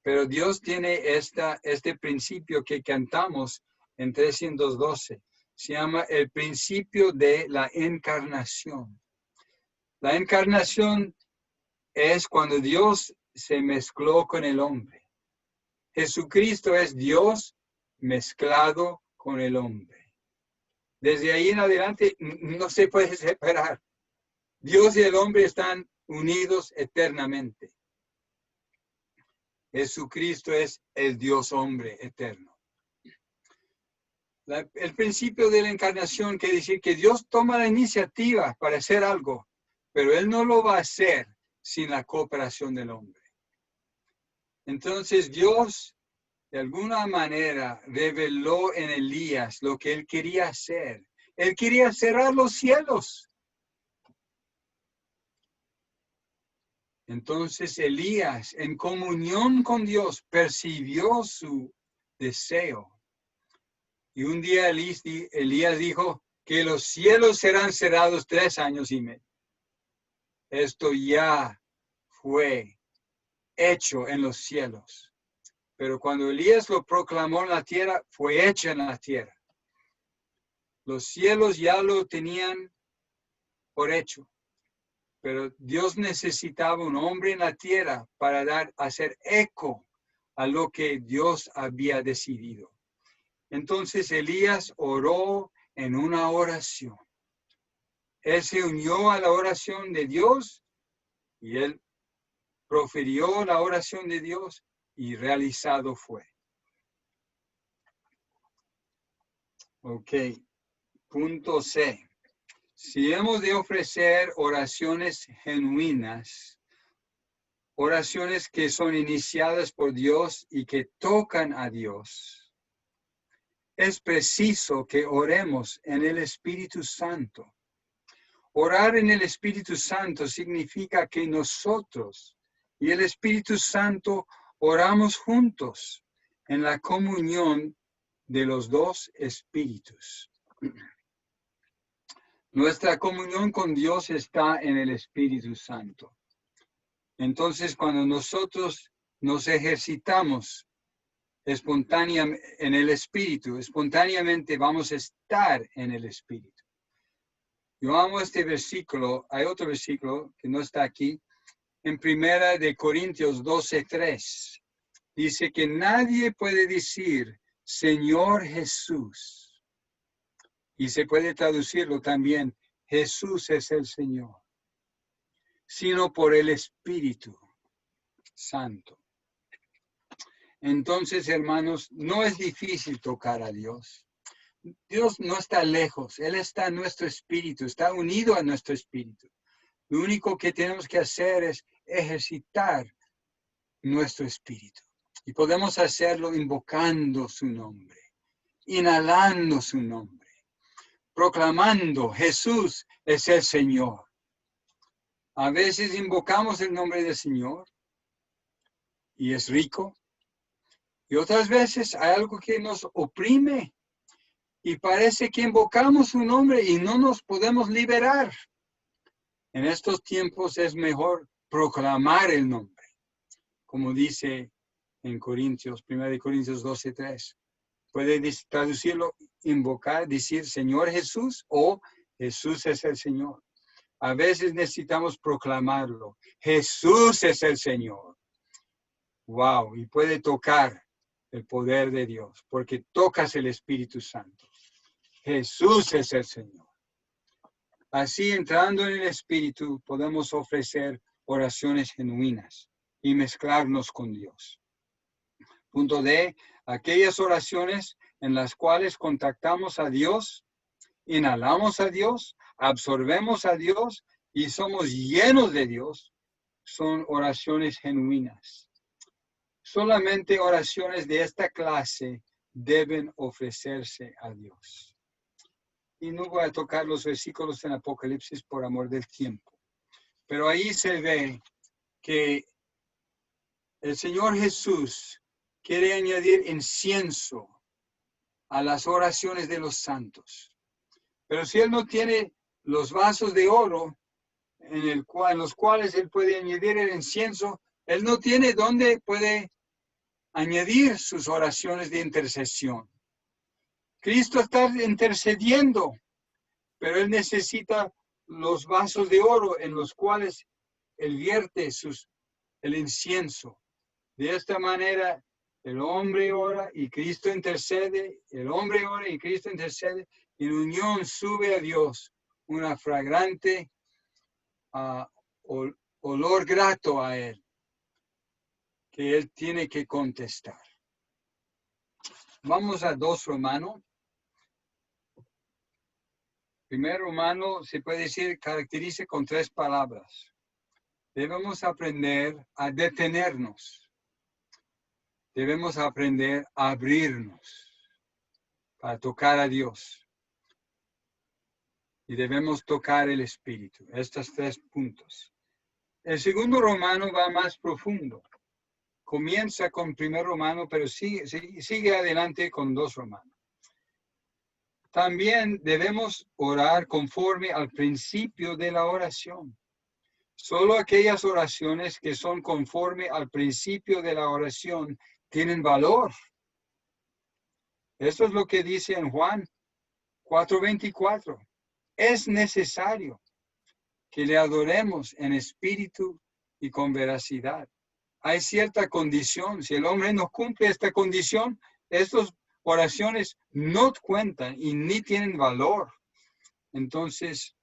C: Pero Dios tiene este principio que cantamos en 312. Se llama el principio de la encarnación. La encarnación es cuando Dios se mezcló con el hombre. Jesucristo es Dios mezclado con el hombre. Desde ahí en adelante no se puede separar. Dios y el hombre están unidos eternamente. Jesucristo es el Dios hombre eterno. El principio de la encarnación quiere decir que Dios toma la iniciativa para hacer algo, pero Él no lo va a hacer sin la cooperación del hombre. Entonces Dios, de alguna manera, reveló en Elías lo que Él quería hacer. Él quería cerrar los cielos. Entonces Elías, en comunión con Dios, percibió su deseo. Y un día Elías dijo que los cielos serán cerrados 3 años y medio. Esto ya fue hecho en los cielos. Pero cuando Elías lo proclamó en la tierra, fue hecho en la tierra. Los cielos ya lo tenían por hecho. Pero Dios necesitaba un hombre en la tierra para hacer eco a lo que Dios había decidido. Entonces Elías oró en una oración. Él se unió a la oración de Dios y él profirió la oración de Dios y realizado fue. Ok, punto C. Si hemos de ofrecer oraciones genuinas, oraciones que son iniciadas por Dios y que tocan a Dios, es preciso que oremos en el Espíritu Santo. Orar en el Espíritu Santo significa que nosotros y el Espíritu Santo oramos juntos en la comunión de los dos espíritus. Nuestra comunión con Dios está en el Espíritu Santo. Entonces, cuando nosotros nos ejercitamos espontáneamente en el Espíritu, espontáneamente vamos a estar en el Espíritu. Yo amo este versículo. Hay otro versículo que no está aquí. En 1 Corintios 12:3. Dice que nadie puede decir Señor Jesús. Y se puede traducirlo también, Jesús es el Señor, sino por el Espíritu Santo. Entonces, hermanos, no es difícil tocar a Dios. Dios no está lejos, Él está en nuestro espíritu, está unido a nuestro espíritu. Lo único que tenemos que hacer es ejercitar nuestro espíritu. Y podemos hacerlo invocando su nombre, inhalando su nombre, proclamando Jesús es el Señor. A veces invocamos el nombre del Señor y es rico. Y otras veces hay algo que nos oprime y parece que invocamos su nombre y no nos podemos liberar. En estos tiempos es mejor proclamar el nombre, como dice en Corintios, 1 Corintios 12:3. Puede traducirlo, invocar, decir Señor Jesús o Jesús es el Señor. A veces necesitamos proclamarlo. Jesús es el Señor. Wow, y puede tocar el poder de Dios, porque tocas el Espíritu Santo. Jesús es el Señor. Así, entrando en el Espíritu, podemos ofrecer oraciones genuinas y mezclarnos con Dios. Punto D, aquellas oraciones en las cuales contactamos a Dios, inhalamos a Dios, absorbemos a Dios y somos llenos de Dios, son oraciones genuinas. Solamente oraciones de esta clase deben ofrecerse a Dios. Y no voy a tocar los versículos en Apocalipsis por amor del tiempo. Pero ahí se ve que el Señor Jesús quiere añadir incienso a las oraciones de los santos. Pero si Él no tiene los vasos de oro en los cuales Él puede añadir el incienso, Él no tiene dónde puede añadir sus oraciones de intercesión. Cristo está intercediendo, pero Él necesita los vasos de oro en los cuales Él vierte el incienso. De esta manera, el hombre ora y Cristo intercede, el hombre ora y Cristo intercede, y en unión sube a Dios una fragrante olor grato a Él, que Él tiene que contestar. Vamos a 2 Romanos. 1 Romanos se puede decir, caracteriza con 3 palabras. Debemos aprender a detenernos. Debemos aprender a abrirnos para tocar a Dios. Y debemos tocar el Espíritu. Estos 3 puntos. El segundo Romano va más profundo. Comienza con 1 Romano, pero sigue adelante con 2 Romanos. También debemos orar conforme al principio de la oración. Solo aquellas oraciones que son conforme al principio de la oración tienen valor. Esto es lo que dice en Juan 4:24. Es necesario que le adoremos en espíritu y con veracidad. Hay cierta condición. Si el hombre no cumple esta condición, estas oraciones no cuentan y ni tienen valor. Entonces,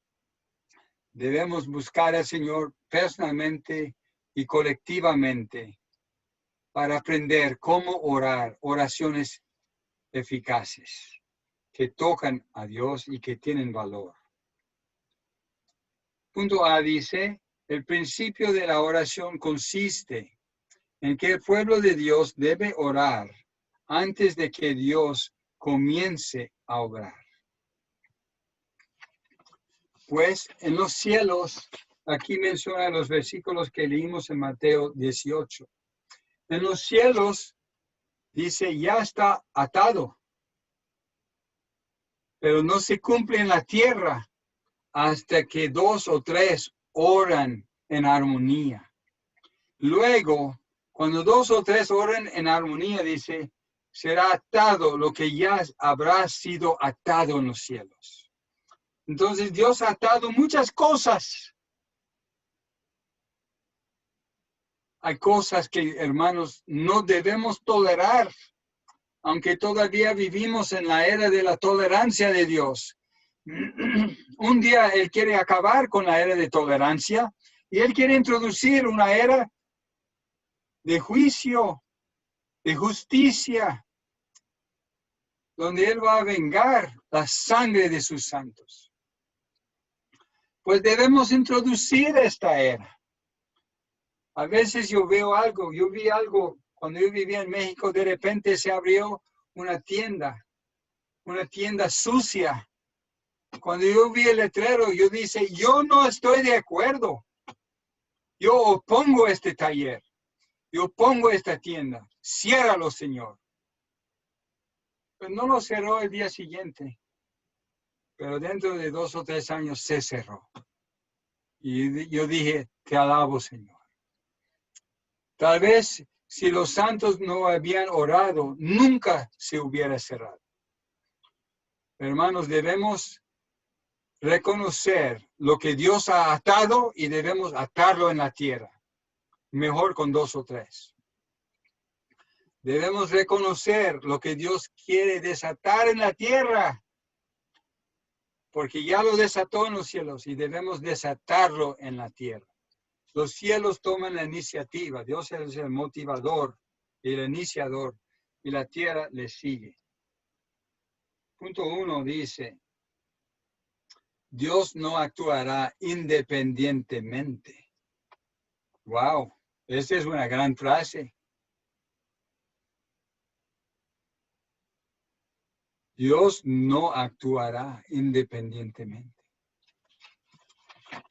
C: debemos buscar al Señor personalmente y colectivamente para aprender cómo orar oraciones eficaces que tocan a Dios y que tienen valor. Punto A dice, el principio de la oración consiste en que el pueblo de Dios debe orar antes de que Dios comience a obrar. Pues en los cielos, aquí menciona los versículos que leímos en Mateo 18. En los cielos, dice, ya está atado, pero no se cumple en la tierra hasta que 2 o 3 oran en armonía. Luego, cuando 2 o 3 oran en armonía, dice, será atado lo que ya habrá sido atado en los cielos. Entonces Dios ha atado muchas cosas. Hay cosas que, hermanos, no debemos tolerar, aunque todavía vivimos en la era de la tolerancia de Dios. Un día Él quiere acabar con la era de tolerancia y Él quiere introducir una era de juicio, de justicia, donde Él va a vengar la sangre de sus santos. Pues debemos introducir esta era. A veces yo vi algo, cuando yo vivía en México, de repente se abrió una tienda sucia, Cuando yo vi el letrero, yo dije, yo no estoy de acuerdo. Yo opongo este taller. Yo opongo esta tienda. Ciérralo, Señor. Pues no lo cerró el día siguiente. Pero dentro de 2 o 3 años se cerró. Y yo dije, te alabo, Señor. Tal vez si los santos no habían orado, nunca se hubiera cerrado. Hermanos, debemos reconocer lo que Dios ha atado y debemos atarlo en la tierra. Mejor con 2 o 3. Debemos reconocer lo que Dios quiere desatar en la tierra. Porque ya lo desató en los cielos y debemos desatarlo en la tierra. Los cielos toman la iniciativa. Dios es el motivador y el iniciador. Y la tierra le sigue. Punto 1 dice, Dios no actuará independientemente. Wow, esta es una gran frase. Dios no actuará independientemente.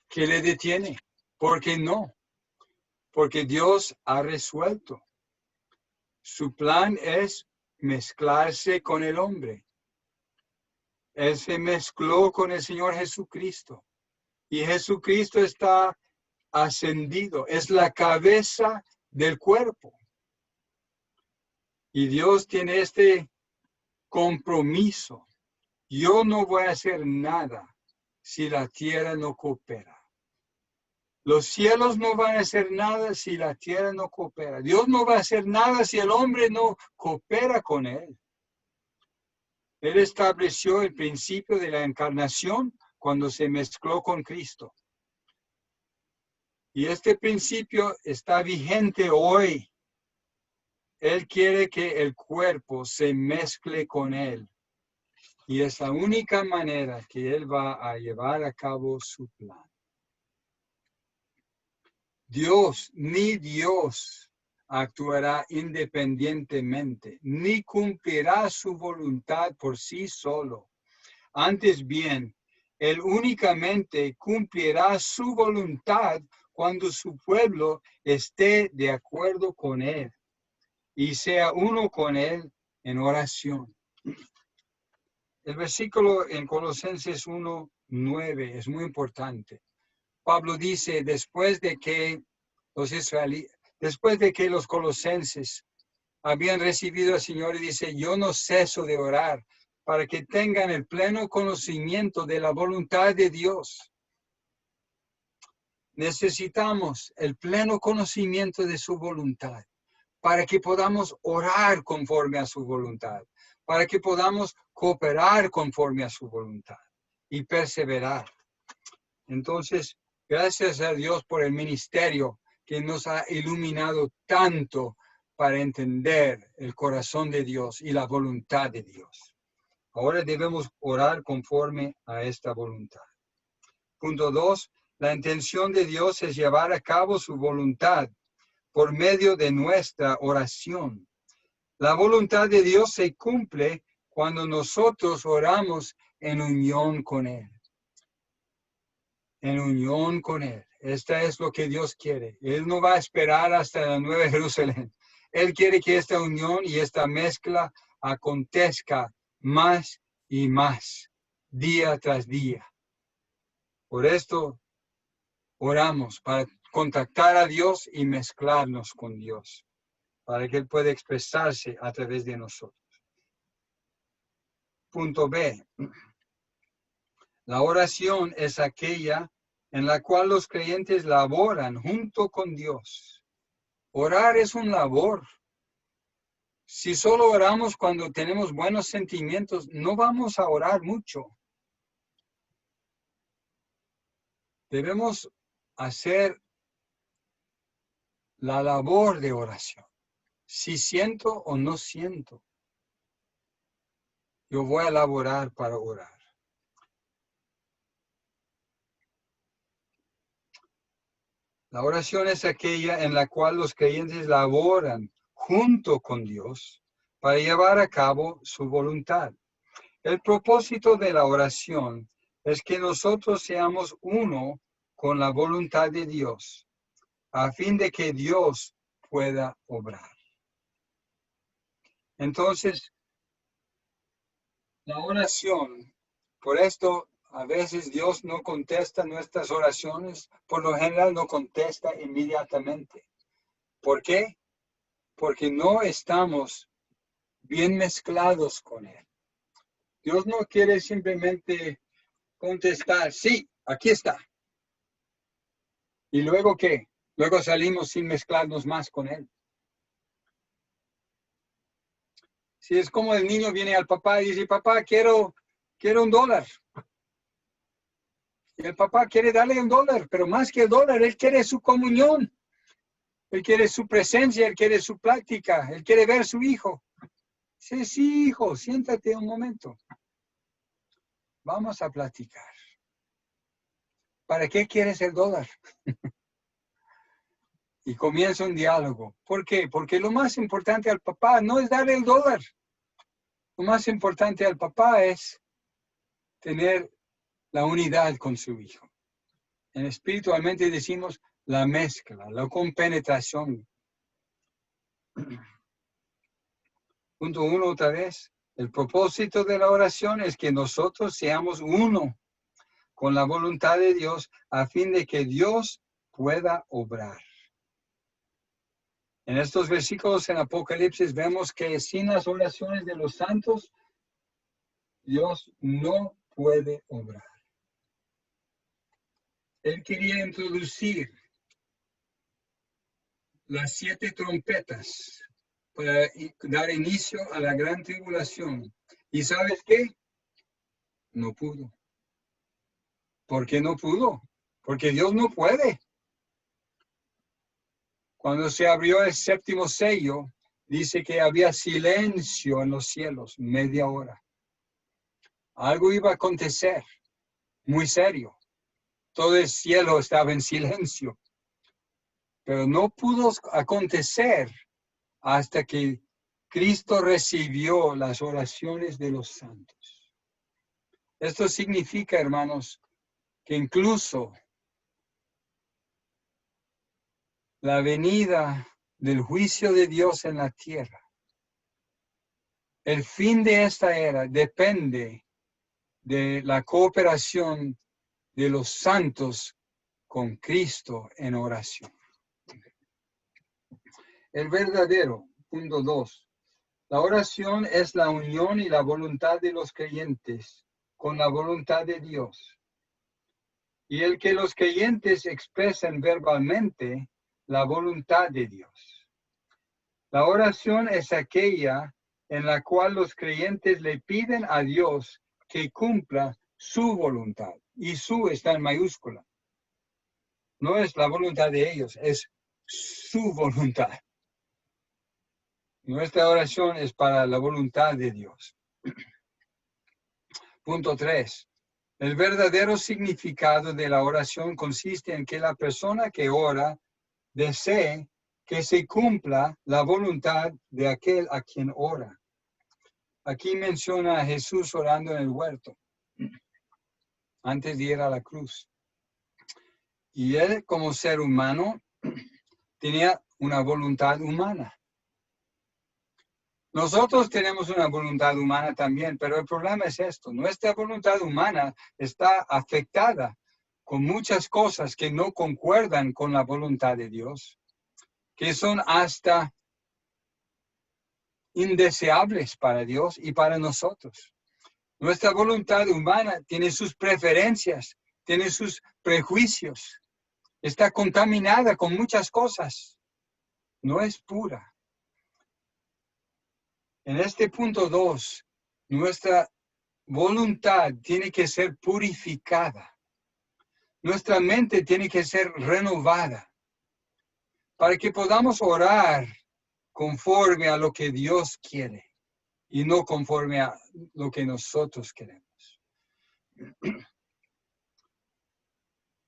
C: ¿Qué le detiene? ¿Por qué no? Porque Dios ha resuelto. Su plan es mezclarse con el hombre. Él se mezcló con el Señor Jesucristo. Y Jesucristo está ascendido. Es la cabeza del cuerpo. Y Dios tiene este compromiso. Yo no voy a hacer nada si la tierra no coopera. Los cielos no van a hacer nada si la tierra no coopera. Dios no va a hacer nada si el hombre no coopera con él. Él estableció el principio de la encarnación cuando se mezcló con Cristo. Y este principio está vigente hoy. Él quiere que el cuerpo se mezcle con él. Y es la única manera que él va a llevar a cabo su plan. Ni Dios actuará independientemente, ni cumplirá su voluntad por sí solo. Antes bien, Él únicamente cumplirá su voluntad cuando su pueblo esté de acuerdo con Él y sea uno con Él en oración. El versículo en Colosenses 1:9 es muy importante. Pablo dice, después de que los colosenses habían recibido al Señor, y dice, yo no ceso de orar para que tengan el pleno conocimiento de la voluntad de Dios. Necesitamos el pleno conocimiento de su voluntad para que podamos orar conforme a su voluntad, para que podamos cooperar conforme a su voluntad y perseverar. Entonces, gracias a Dios por el ministerio que nos ha iluminado tanto para entender el corazón de Dios y la voluntad de Dios. Ahora debemos orar conforme a esta voluntad. Punto 2. La intención de Dios es llevar a cabo su voluntad por medio de nuestra oración. La voluntad de Dios se cumple cuando nosotros oramos en unión con Él. En unión con Él. Esta es lo que Dios quiere. Él no va a esperar hasta la Nueva Jerusalén. Él quiere que esta unión y esta mezcla acontezca más y más, día tras día. Por esto oramos para contactar a Dios y mezclarnos con Dios, para que Él pueda expresarse a través de nosotros. Punto B. La oración es aquella en la cual los creyentes laboran junto con Dios. Orar es un labor. Si solo oramos cuando tenemos buenos sentimientos, no vamos a orar mucho. Debemos hacer la labor de oración. Si siento o no siento, yo voy a laborar para orar. La oración es aquella en la cual los creyentes laboran junto con Dios para llevar a cabo su voluntad. El propósito de la oración es que nosotros seamos uno con la voluntad de Dios, a fin de que Dios pueda obrar. Entonces, la oración, por esto a veces Dios no contesta nuestras oraciones, por lo general no contesta inmediatamente. ¿Por qué? Porque no estamos bien mezclados con Él. Dios no quiere simplemente contestar, sí, aquí está. ¿Y luego qué? Luego salimos sin mezclarnos más con Él. Si es como el niño viene al papá y dice, papá, quiero $1. Y el papá quiere darle $1, pero más que $1, él quiere su comunión. Él quiere su presencia, él quiere su práctica, él quiere ver a su hijo. Dice, sí, hijo, siéntate un momento. Vamos a platicar. ¿Para qué quieres el $1? Y comienza un diálogo. ¿Por qué? Porque lo más importante al papá no es darle el $1. Lo más importante al papá es tener la unidad con su hijo. Espiritualmente decimos la mezcla, la compenetración. Punto 1 otra vez. El propósito de la oración es que nosotros seamos uno con la voluntad de Dios a fin de que Dios pueda obrar. En estos versículos en Apocalipsis vemos que sin las oraciones de los santos, Dios no puede obrar. Él quería introducir las 7 trompetas para dar inicio a la gran tribulación. ¿Y sabes qué? No pudo. ¿Por qué no pudo? Porque Dios no puede. Cuando se abrió el 7º sello, dice que había silencio en los cielos, media hora. Algo iba a acontecer, muy serio. Todo el cielo estaba en silencio. Pero no pudo acontecer hasta que Cristo recibió las oraciones de los santos. Esto significa, hermanos, que incluso la venida del juicio de Dios en la tierra, el fin de esta era depende de la cooperación de los santos con Cristo en oración. El verdadero, punto 2. La oración es la unión y la voluntad de los creyentes con la voluntad de Dios. Y el que los creyentes expresen verbalmente la voluntad de Dios. La oración es aquella en la cual los creyentes le piden a Dios que cumpla su voluntad. Y su está en mayúscula. No es la voluntad de ellos, es su voluntad. Nuestra oración es para la voluntad de Dios. Punto 3. El verdadero significado de la oración consiste en que la persona que ora desee que se cumpla la voluntad de aquel a quien ora. Aquí menciona a Jesús orando en el huerto, antes de ir a la cruz. Y él, como ser humano, tenía una voluntad humana. Nosotros tenemos una voluntad humana también, pero el problema es esto. Nuestra voluntad humana está afectada con muchas cosas que no concuerdan con la voluntad de Dios, que son hasta indeseables para Dios y para nosotros. Nuestra voluntad humana tiene sus preferencias, tiene sus prejuicios, está contaminada con muchas cosas, no es pura. En este punto 2, nuestra voluntad tiene que ser purificada. Nuestra mente tiene que ser renovada para que podamos orar conforme a lo que Dios quiere y no conforme a lo que nosotros queremos.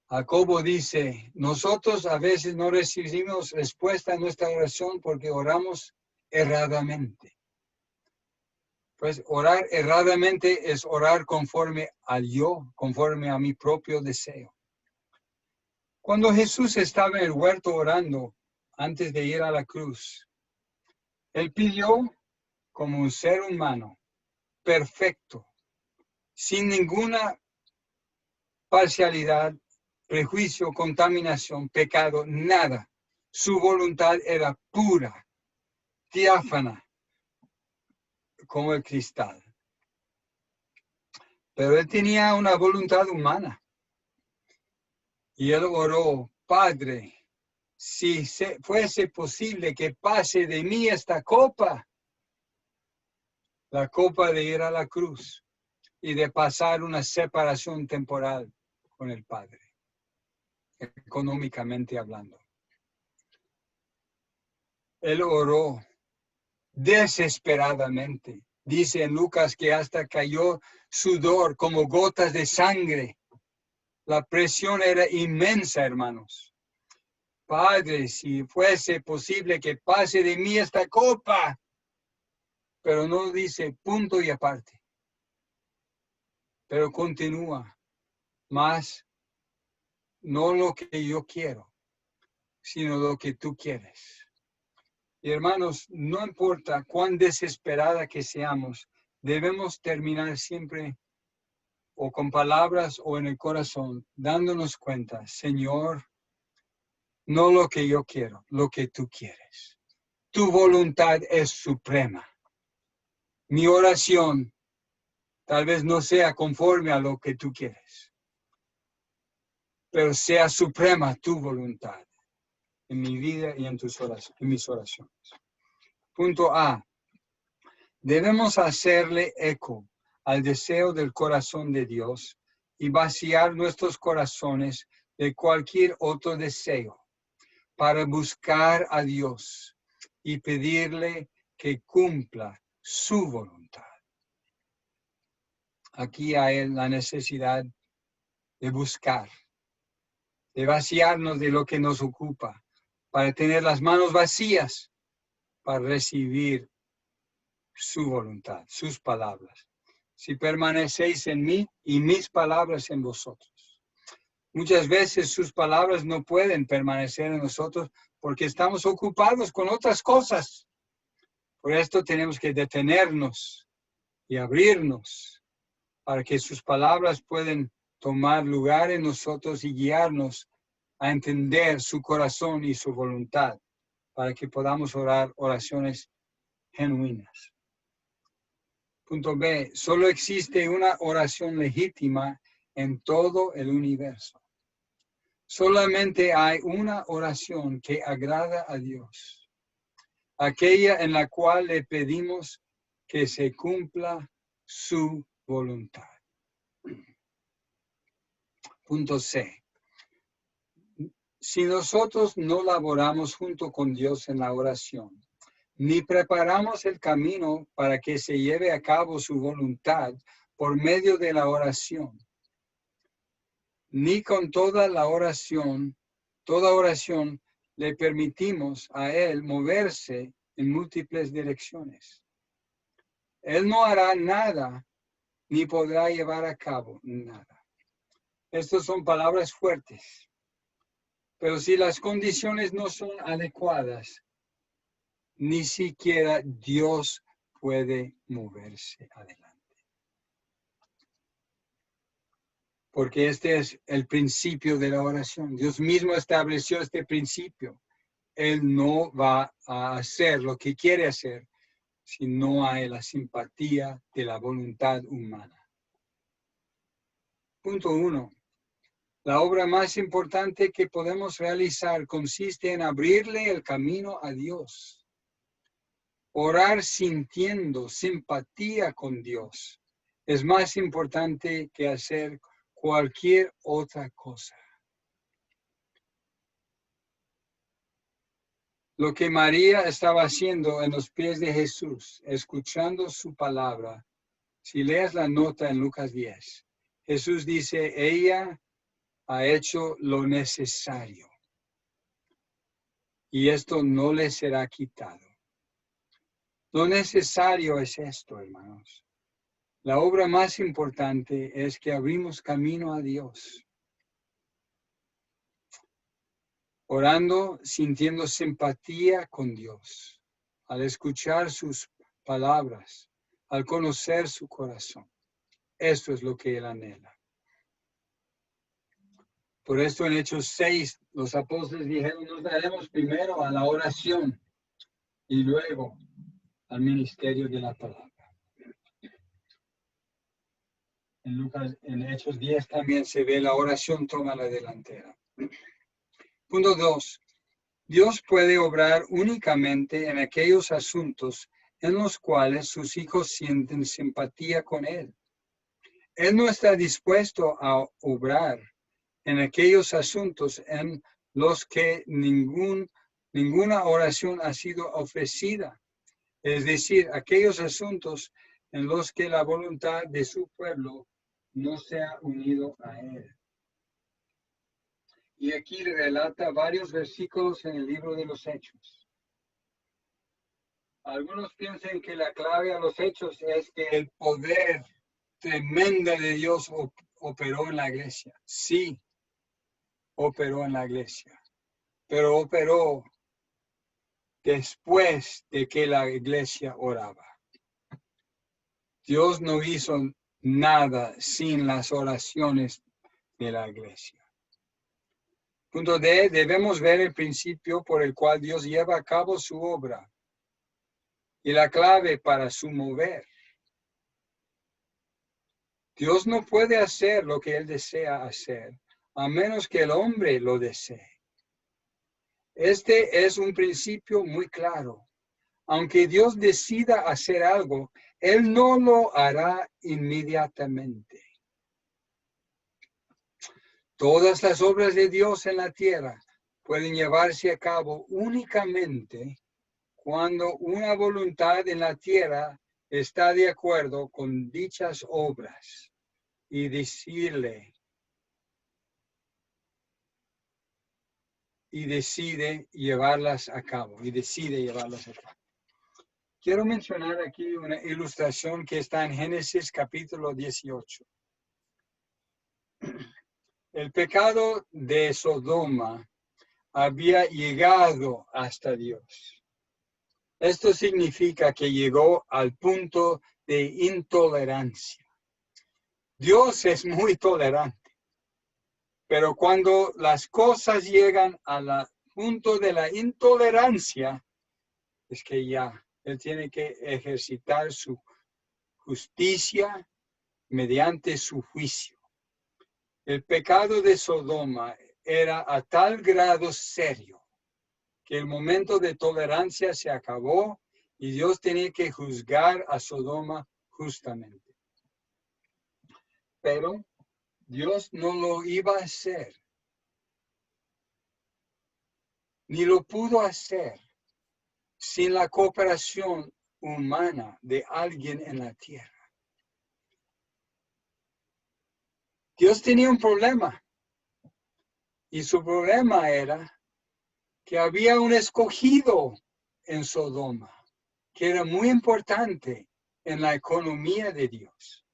C: Jacobo dice, nosotros a veces no recibimos respuesta a nuestra oración porque oramos erradamente. Pues orar erradamente es orar conforme al yo, conforme a mi propio deseo. Cuando Jesús estaba en el huerto orando antes de ir a la cruz, él pidió como un ser humano perfecto, sin ninguna parcialidad, prejuicio, contaminación, pecado, nada. Su voluntad era pura, diáfana, como el cristal. Pero él tenía una voluntad humana. Y él oró, Padre, si fuese posible que pase de mí esta copa, la copa de ir a la cruz y de pasar una separación temporal con el Padre, económicamente hablando. Él oró desesperadamente. Dice en Lucas que hasta cayó sudor como gotas de sangre. La presión era inmensa, hermanos. Padre, si fuese posible que pase de mí esta copa, pero no dice punto y aparte. Pero continúa, más no lo que yo quiero, sino lo que tú quieres. Y hermanos, no importa cuán desesperada que seamos, debemos terminar siempre o con palabras o en el corazón, dándonos cuenta, Señor, no lo que yo quiero, lo que tú quieres. Tu voluntad es suprema. Mi oración tal vez no sea conforme a lo que tú quieres, pero sea suprema tu voluntad en mi vida y en mis oraciones. Punto A. Debemos hacerle eco al deseo del corazón de Dios y vaciar nuestros corazones de cualquier otro deseo para buscar a Dios y pedirle que cumpla su voluntad. Aquí hay la necesidad de buscar, de vaciarnos de lo que nos ocupa, para tener las manos vacías, para recibir su voluntad, sus palabras. Si permanecéis en mí y mis palabras en vosotros. Muchas veces sus palabras no pueden permanecer en nosotros porque estamos ocupados con otras cosas. Por esto tenemos que detenernos y abrirnos para que sus palabras puedan tomar lugar en nosotros y guiarnos a entender su corazón y su voluntad para que podamos orar oraciones genuinas. Punto B. Solo existe una oración legítima en todo el universo. Solamente hay una oración que agrada a Dios, aquella en la cual le pedimos que se cumpla su voluntad. Punto C. Si nosotros no laboramos junto con Dios en la oración, ni preparamos el camino para que se lleve a cabo su voluntad por medio de la oración, ni con toda oración le permitimos a Él moverse en múltiples direcciones. Él no hará nada, ni podrá llevar a cabo nada. Estas son palabras fuertes, pero si las condiciones no son adecuadas, ni siquiera Dios puede moverse adelante. Porque este es el principio de la oración. Dios mismo estableció este principio. Él no va a hacer lo que quiere hacer si no hay la simpatía de la voluntad humana. Punto 1. La obra más importante que podemos realizar consiste en abrirle el camino a Dios. Orar sintiendo simpatía con Dios es más importante que hacer cualquier otra cosa. Lo que María estaba haciendo en los pies de Jesús, escuchando su palabra. Si lees la nota en Lucas 10, Jesús dice, ella ha hecho lo necesario y esto no le será quitado. Lo necesario es esto, hermanos. La obra más importante es que abrimos camino a Dios. Orando, sintiendo simpatía con Dios, al escuchar sus palabras, al conocer su corazón. Esto es lo que Él anhela. Por esto en Hechos 6, los apóstoles dijeron, nos daremos primero a la oración y luego al ministerio de la palabra. En Hechos 10 también se ve la oración toma la delantera. Punto 2. Dios puede obrar únicamente en aquellos asuntos en los cuales sus hijos sienten simpatía con Él. Él no está dispuesto a obrar en aquellos asuntos en los que ninguna oración ha sido ofrecida. Es decir, aquellos asuntos en los que la voluntad de su pueblo no se ha unido a Él. Y aquí relata varios versículos en el libro de los Hechos. Algunos piensan que la clave a los Hechos es que el poder tremendo de Dios operó en la iglesia. Sí, operó en la iglesia, pero operó después de que la iglesia oraba. Dios no hizo nada sin las oraciones de la iglesia. Punto D, debemos ver el principio por el cual Dios lleva a cabo su obra y la clave para su mover. Dios no puede hacer lo que Él desea hacer, a menos que el hombre lo desee. Este es un principio muy claro. Aunque Dios decida hacer algo, Él no lo hará inmediatamente. Todas las obras de Dios en la tierra pueden llevarse a cabo únicamente cuando una voluntad en la tierra está de acuerdo con dichas obras y decide llevarlas a cabo. Quiero mencionar aquí una ilustración que está en Génesis capítulo 18. El pecado de Sodoma había llegado hasta Dios. Esto significa que llegó al punto de intolerancia. Dios es muy tolerante, pero cuando las cosas llegan al punto de la intolerancia, es que ya Él tiene que ejercitar su justicia mediante su juicio. El pecado de Sodoma era a tal grado serio que el momento de tolerancia se acabó y Dios tenía que juzgar a Sodoma justamente. Pero Dios no lo iba a hacer, ni lo pudo hacer sin la cooperación humana de alguien en la tierra. Dios tenía un problema y su problema era que había un escogido en Sodoma, que era muy importante en la economía de Dios.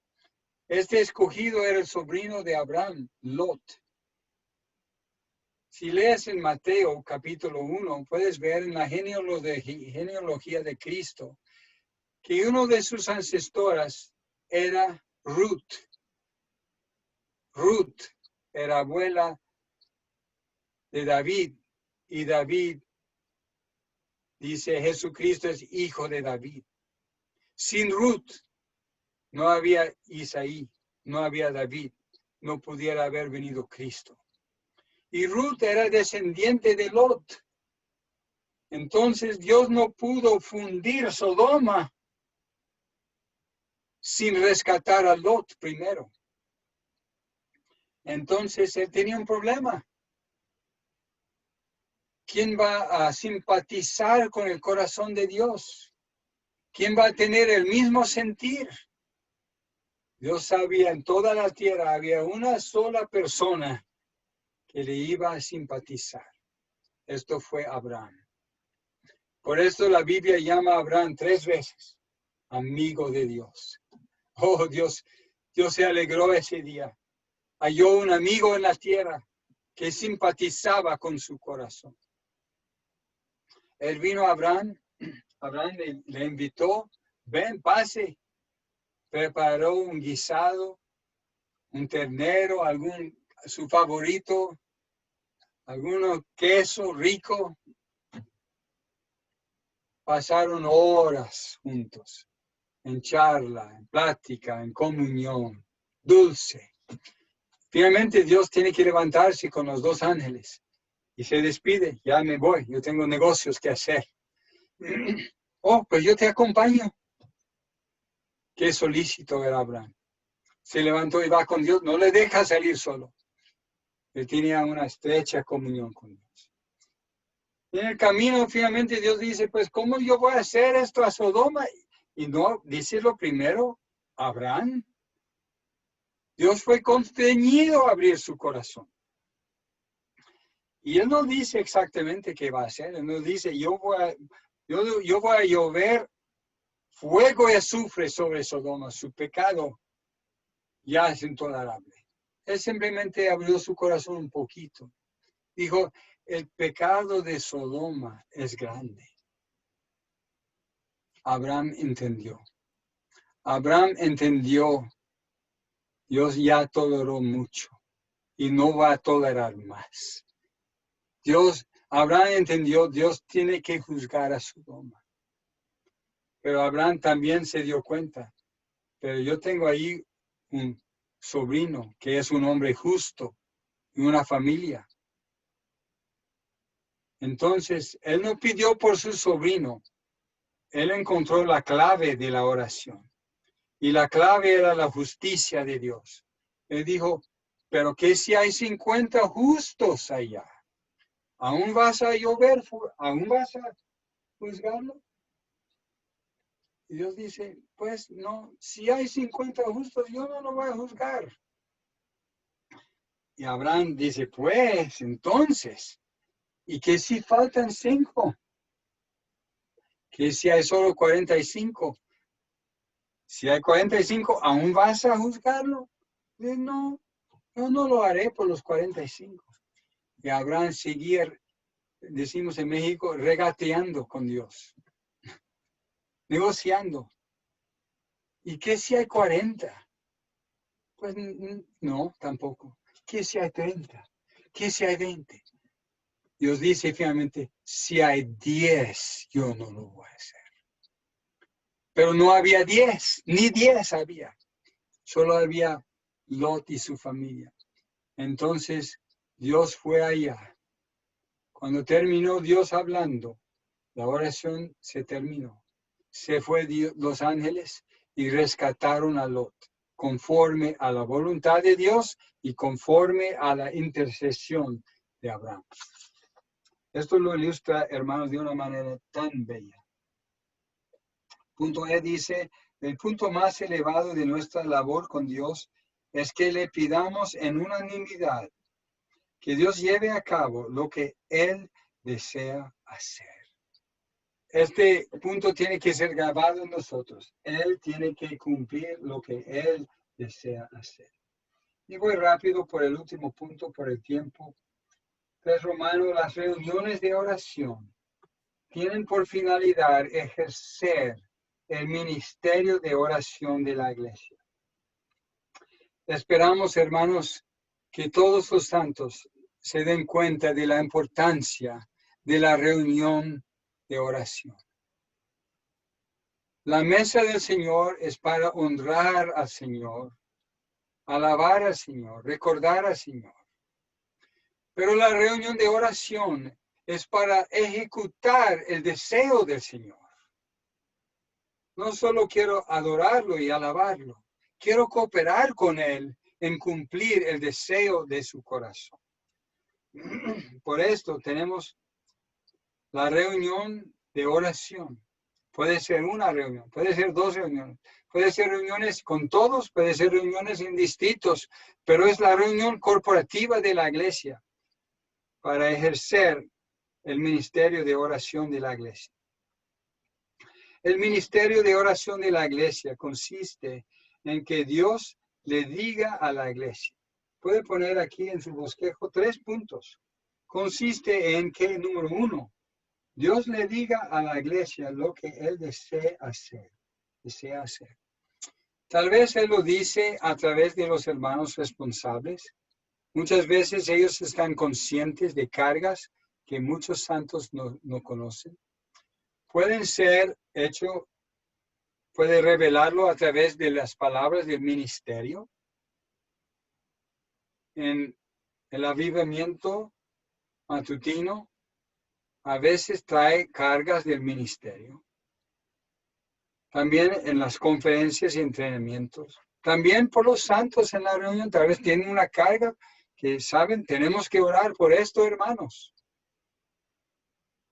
C: Este escogido era el sobrino de Abraham, Lot. Si lees en Mateo capítulo 1, puedes ver en la genealogía de Cristo que uno de sus ancestoras era Ruth. Ruth era abuela de David y David, dice Jesucristo, es hijo de David. Sin Ruth no había Isaí, no había David, no pudiera haber venido Cristo. Y Ruth era descendiente de Lot. Entonces Dios no pudo fundir Sodoma sin rescatar a Lot primero. Entonces él tenía un problema. ¿Quién va a simpatizar con el corazón de Dios? ¿Quién va a tener el mismo sentir? Dios sabía, en toda la tierra había una sola persona que le iba a simpatizar. Esto fue Abraham. Por eso la Biblia llama a Abraham 3 veces amigo de Dios. Oh, Dios se alegró ese día. Halló un amigo en la tierra que simpatizaba con su corazón. Él vino a Abraham le invitó, ven, pase. Preparó un guisado, un ternero, su favorito, alguno queso rico. Pasaron horas juntos, en charla, en plática, en comunión, dulce. Finalmente Dios tiene que levantarse con los 2 ángeles y se despide. Ya me voy, yo tengo negocios que hacer. Oh, pues yo te acompaño. Qué solícito era Abraham. Se levantó y va con Dios, no le deja salir solo. Él tenía una estrecha comunión con Dios. Y en el camino, finalmente, Dios dice, pues, ¿cómo yo voy a hacer esto a Sodoma? Y no, dice lo primero, Abraham. Dios fue constreñido a abrir su corazón. Y Él no dice exactamente qué va a hacer. Él no dice, yo voy a llover fuego y azufre sobre Sodoma. Su pecado ya es intolerable. Él simplemente abrió su corazón un poquito. Dijo, el pecado de Sodoma es grande. Abraham entendió. Abraham entendió. Dios ya toleró mucho y no va a tolerar más. Abraham entendió, Dios tiene que juzgar a Sodoma. Pero Abraham también se dio cuenta. Pero yo tengo ahí un sobrino que es un hombre justo y una familia. Entonces, él no pidió por su sobrino. Él encontró la clave de la oración. Y la clave era la justicia de Dios. Él dijo, pero ¿qué si hay 50 justos allá? ¿Aún vas a llover? ¿Aún vas a juzgarlo? Y Dios dice, pues no, si hay 50 justos, yo no lo voy a juzgar. Y Abraham dice, pues entonces, ¿y qué si faltan 5? ¿Qué si hay solo 45? Si hay 45, ¿aún vas a juzgarlo? Dice, no, yo no lo haré por los 45. Y Abraham seguía, decimos en México, regateando con Dios, negociando. ¿Y qué si hay 40? Pues no, tampoco. ¿Qué si hay 30? ¿Qué si hay 20? Dios dice finalmente, si hay 10, yo no lo voy a hacer. Pero no había 10, ni 10 había. Solo había Lot y su familia. Entonces, Dios fue allá. Cuando terminó Dios hablando, la oración se terminó. Se fue los ángeles y rescataron a Lot, conforme a la voluntad de Dios y conforme a la intercesión de Abraham. Esto lo ilustra, hermanos, de una manera tan bella. Punto E dice, el punto más elevado de nuestra labor con Dios es que le pidamos en unanimidad que Dios lleve a cabo lo que Él desea hacer. Este punto tiene que ser grabado en nosotros. Él tiene que cumplir lo que Él desea hacer. Y voy rápido por el último punto, por el tiempo. Pues, Romano, las reuniones de oración tienen por finalidad ejercer el ministerio de oración de la iglesia. Esperamos, hermanos, que todos los santos se den cuenta de la importancia de la reunión de oración. La mesa del Señor es para honrar al Señor, alabar al Señor, recordar al Señor. Pero la reunión de oración es para ejecutar el deseo del Señor. No solo quiero adorarlo y alabarlo, quiero cooperar con Él en cumplir el deseo de su corazón. Por esto tenemos la reunión de oración. Puede ser una reunión, puede ser 2 reuniones, puede ser reuniones con todos, puede ser reuniones indistintos, pero es la reunión corporativa de la iglesia para ejercer el ministerio de oración de la iglesia. El ministerio de oración de la iglesia consiste en que Dios le diga a la iglesia. Puede poner aquí en su bosquejo 3 puntos. Consiste en que, número 1, Dios le diga a la iglesia lo que Él desea hacer. Tal vez Él lo dice a través de los hermanos responsables. Muchas veces ellos están conscientes de cargas que muchos santos no conocen. Puede revelarlo a través de las palabras del ministerio. En el avivamiento matutino, a veces trae cargas del ministerio. También en las conferencias y entrenamientos. También por los santos en la reunión, tal vez tienen una carga que saben, tenemos que orar por esto, hermanos.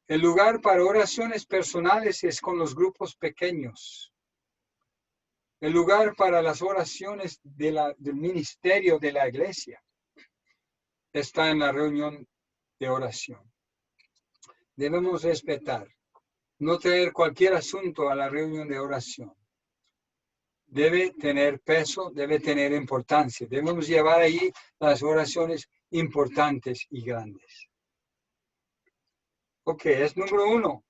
C: El lugar para oraciones personales es con los grupos pequeños. El lugar para las oraciones del ministerio de la iglesia está en la reunión de oración. Debemos respetar, no traer cualquier asunto a la reunión de oración. Debe tener peso, debe tener importancia. Debemos llevar ahí las oraciones importantes y grandes. Ok, es número 1.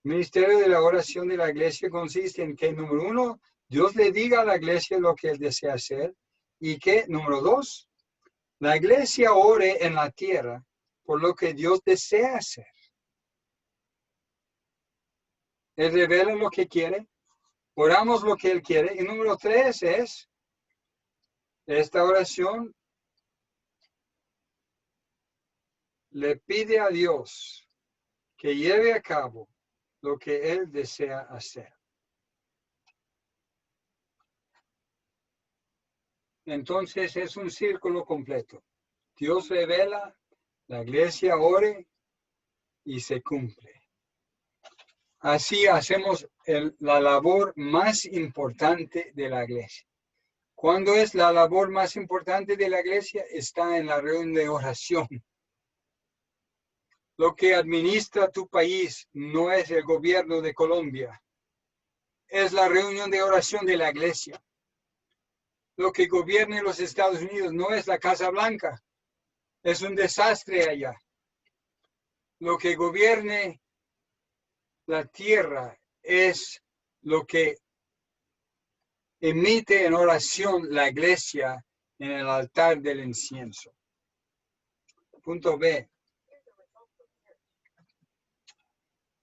C: El ministerio de la oración de la iglesia consiste en que, número 1, Dios le diga a la iglesia lo que Él desea hacer. Y que, número 2, la iglesia ore en la tierra por lo que Dios desea hacer. Él revela lo que quiere, oramos lo que Él quiere. Y número 3 es, esta oración le pide a Dios que lleve a cabo lo que Él desea hacer. Entonces es un círculo completo. Dios revela, la iglesia ore y se cumple. Así hacemos la labor más importante de la iglesia. ¿Cuándo es la labor más importante de la iglesia? Está en la reunión de oración. Lo que administra tu país no es el gobierno de Colombia. Es la reunión de oración de la iglesia. Lo que gobierna en los Estados Unidos no es la Casa Blanca. Es un desastre allá. Lo que gobierne la tierra es lo que emite en oración la iglesia en el altar del incienso. Punto B.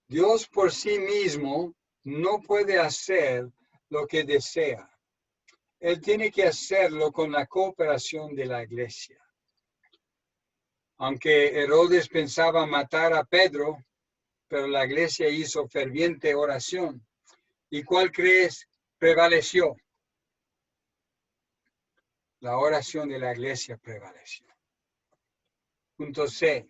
C: Dios por sí mismo no puede hacer lo que desea. Él tiene que hacerlo con la cooperación de la iglesia. Aunque Herodes pensaba matar a Pedro, pero la iglesia hizo ferviente oración. ¿Y cuál crees prevaleció? La oración de la iglesia prevaleció. Punto C.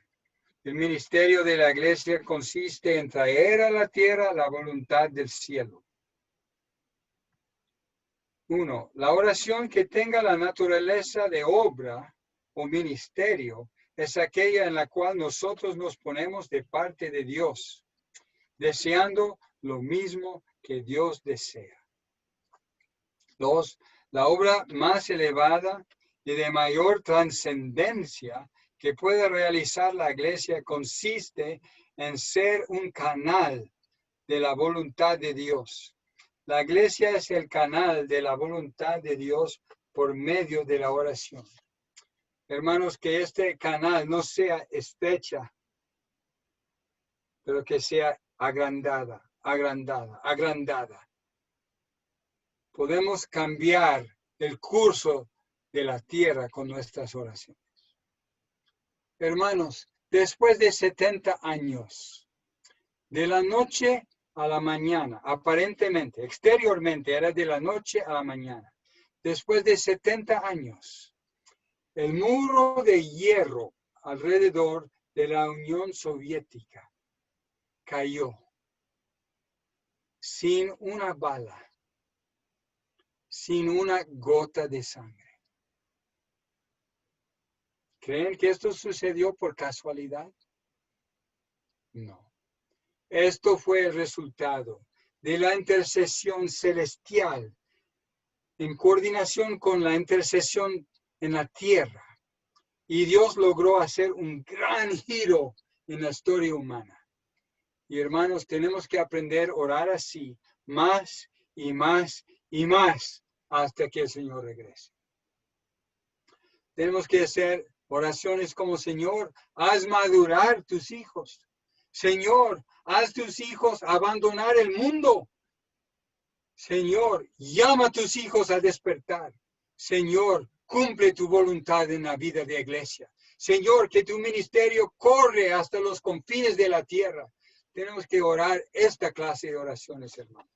C: El ministerio de la iglesia consiste en traer a la tierra la voluntad del cielo. 1. La oración que tenga la naturaleza de obra o ministerio es aquella en la cual nosotros nos ponemos de parte de Dios, deseando lo mismo que Dios desea. 2. La obra más elevada y de mayor trascendencia que puede realizar la iglesia consiste en ser un canal de la voluntad de Dios. La iglesia es el canal de la voluntad de Dios por medio de la oración. Hermanos, que este canal no sea estrecha, pero que sea agrandada. Podemos cambiar el curso de la tierra con nuestras oraciones. Hermanos, después de 70 años, de la noche a la mañana, aparentemente, exteriormente era de la noche a la mañana. Después de 70 años, el muro de hierro alrededor de la Unión Soviética cayó sin una bala, sin una gota de sangre. ¿Creen que esto sucedió por casualidad? No. Esto fue el resultado de la intercesión celestial en coordinación con la intercesión en la tierra. Y Dios logró hacer un gran giro en la historia humana. Y hermanos, tenemos que aprender a orar así, más y más y más, hasta que el Señor regrese. Tenemos que hacer oraciones como: Señor, haz madurar tus hijos. Señor, haz tus hijos abandonar el mundo. Señor, llama a tus hijos a despertar. Señor, cumple tu voluntad en la vida de iglesia. Señor, que tu ministerio corre hasta los confines de la tierra. Tenemos que orar esta clase de oraciones, hermanos.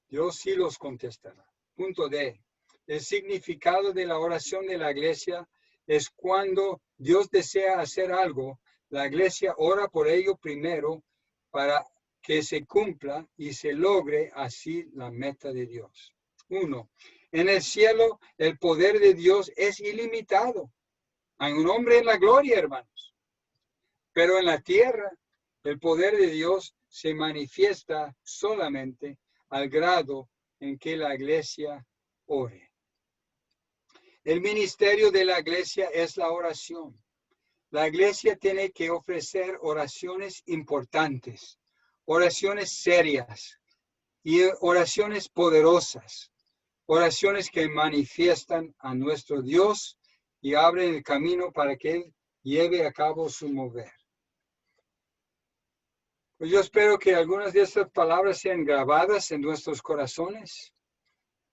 C: Dios sí los contestará. Punto D. El significado de la oración de la iglesia es cuando Dios desea hacer algo, la iglesia ora por ello primero para que se cumpla y se logre así la meta de Dios. 1. En el cielo el poder de Dios es ilimitado. Hay un hombre en la gloria, hermanos. Pero en la tierra el poder de Dios se manifiesta solamente al grado en que la iglesia ore. El ministerio de la iglesia es la oración. La iglesia tiene que ofrecer oraciones importantes, oraciones serias y oraciones poderosas, oraciones que manifiestan a nuestro Dios y abren el camino para que Él lleve a cabo su mover. Pues yo espero que algunas de estas palabras sean grabadas en nuestros corazones.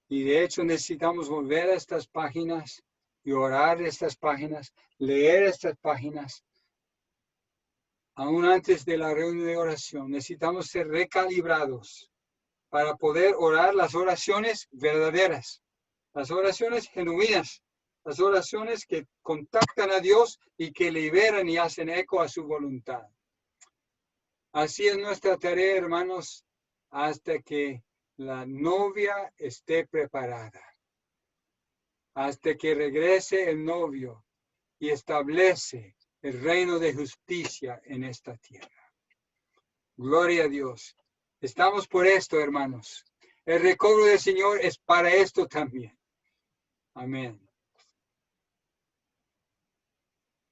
C: Y de hecho necesitamos volver a estas páginas y orar estas páginas, leer estas páginas. Aún antes de la reunión de oración, necesitamos ser recalibrados para poder orar las oraciones verdaderas, las oraciones genuinas, las oraciones que contactan a Dios y que liberan y hacen eco a su voluntad. Así es nuestra tarea, hermanos, hasta que la novia esté preparada, hasta que regrese el novio y establece el reino de justicia en esta tierra. Gloria a Dios. Estamos por esto, hermanos. El recobro del Señor es para esto también. Amén.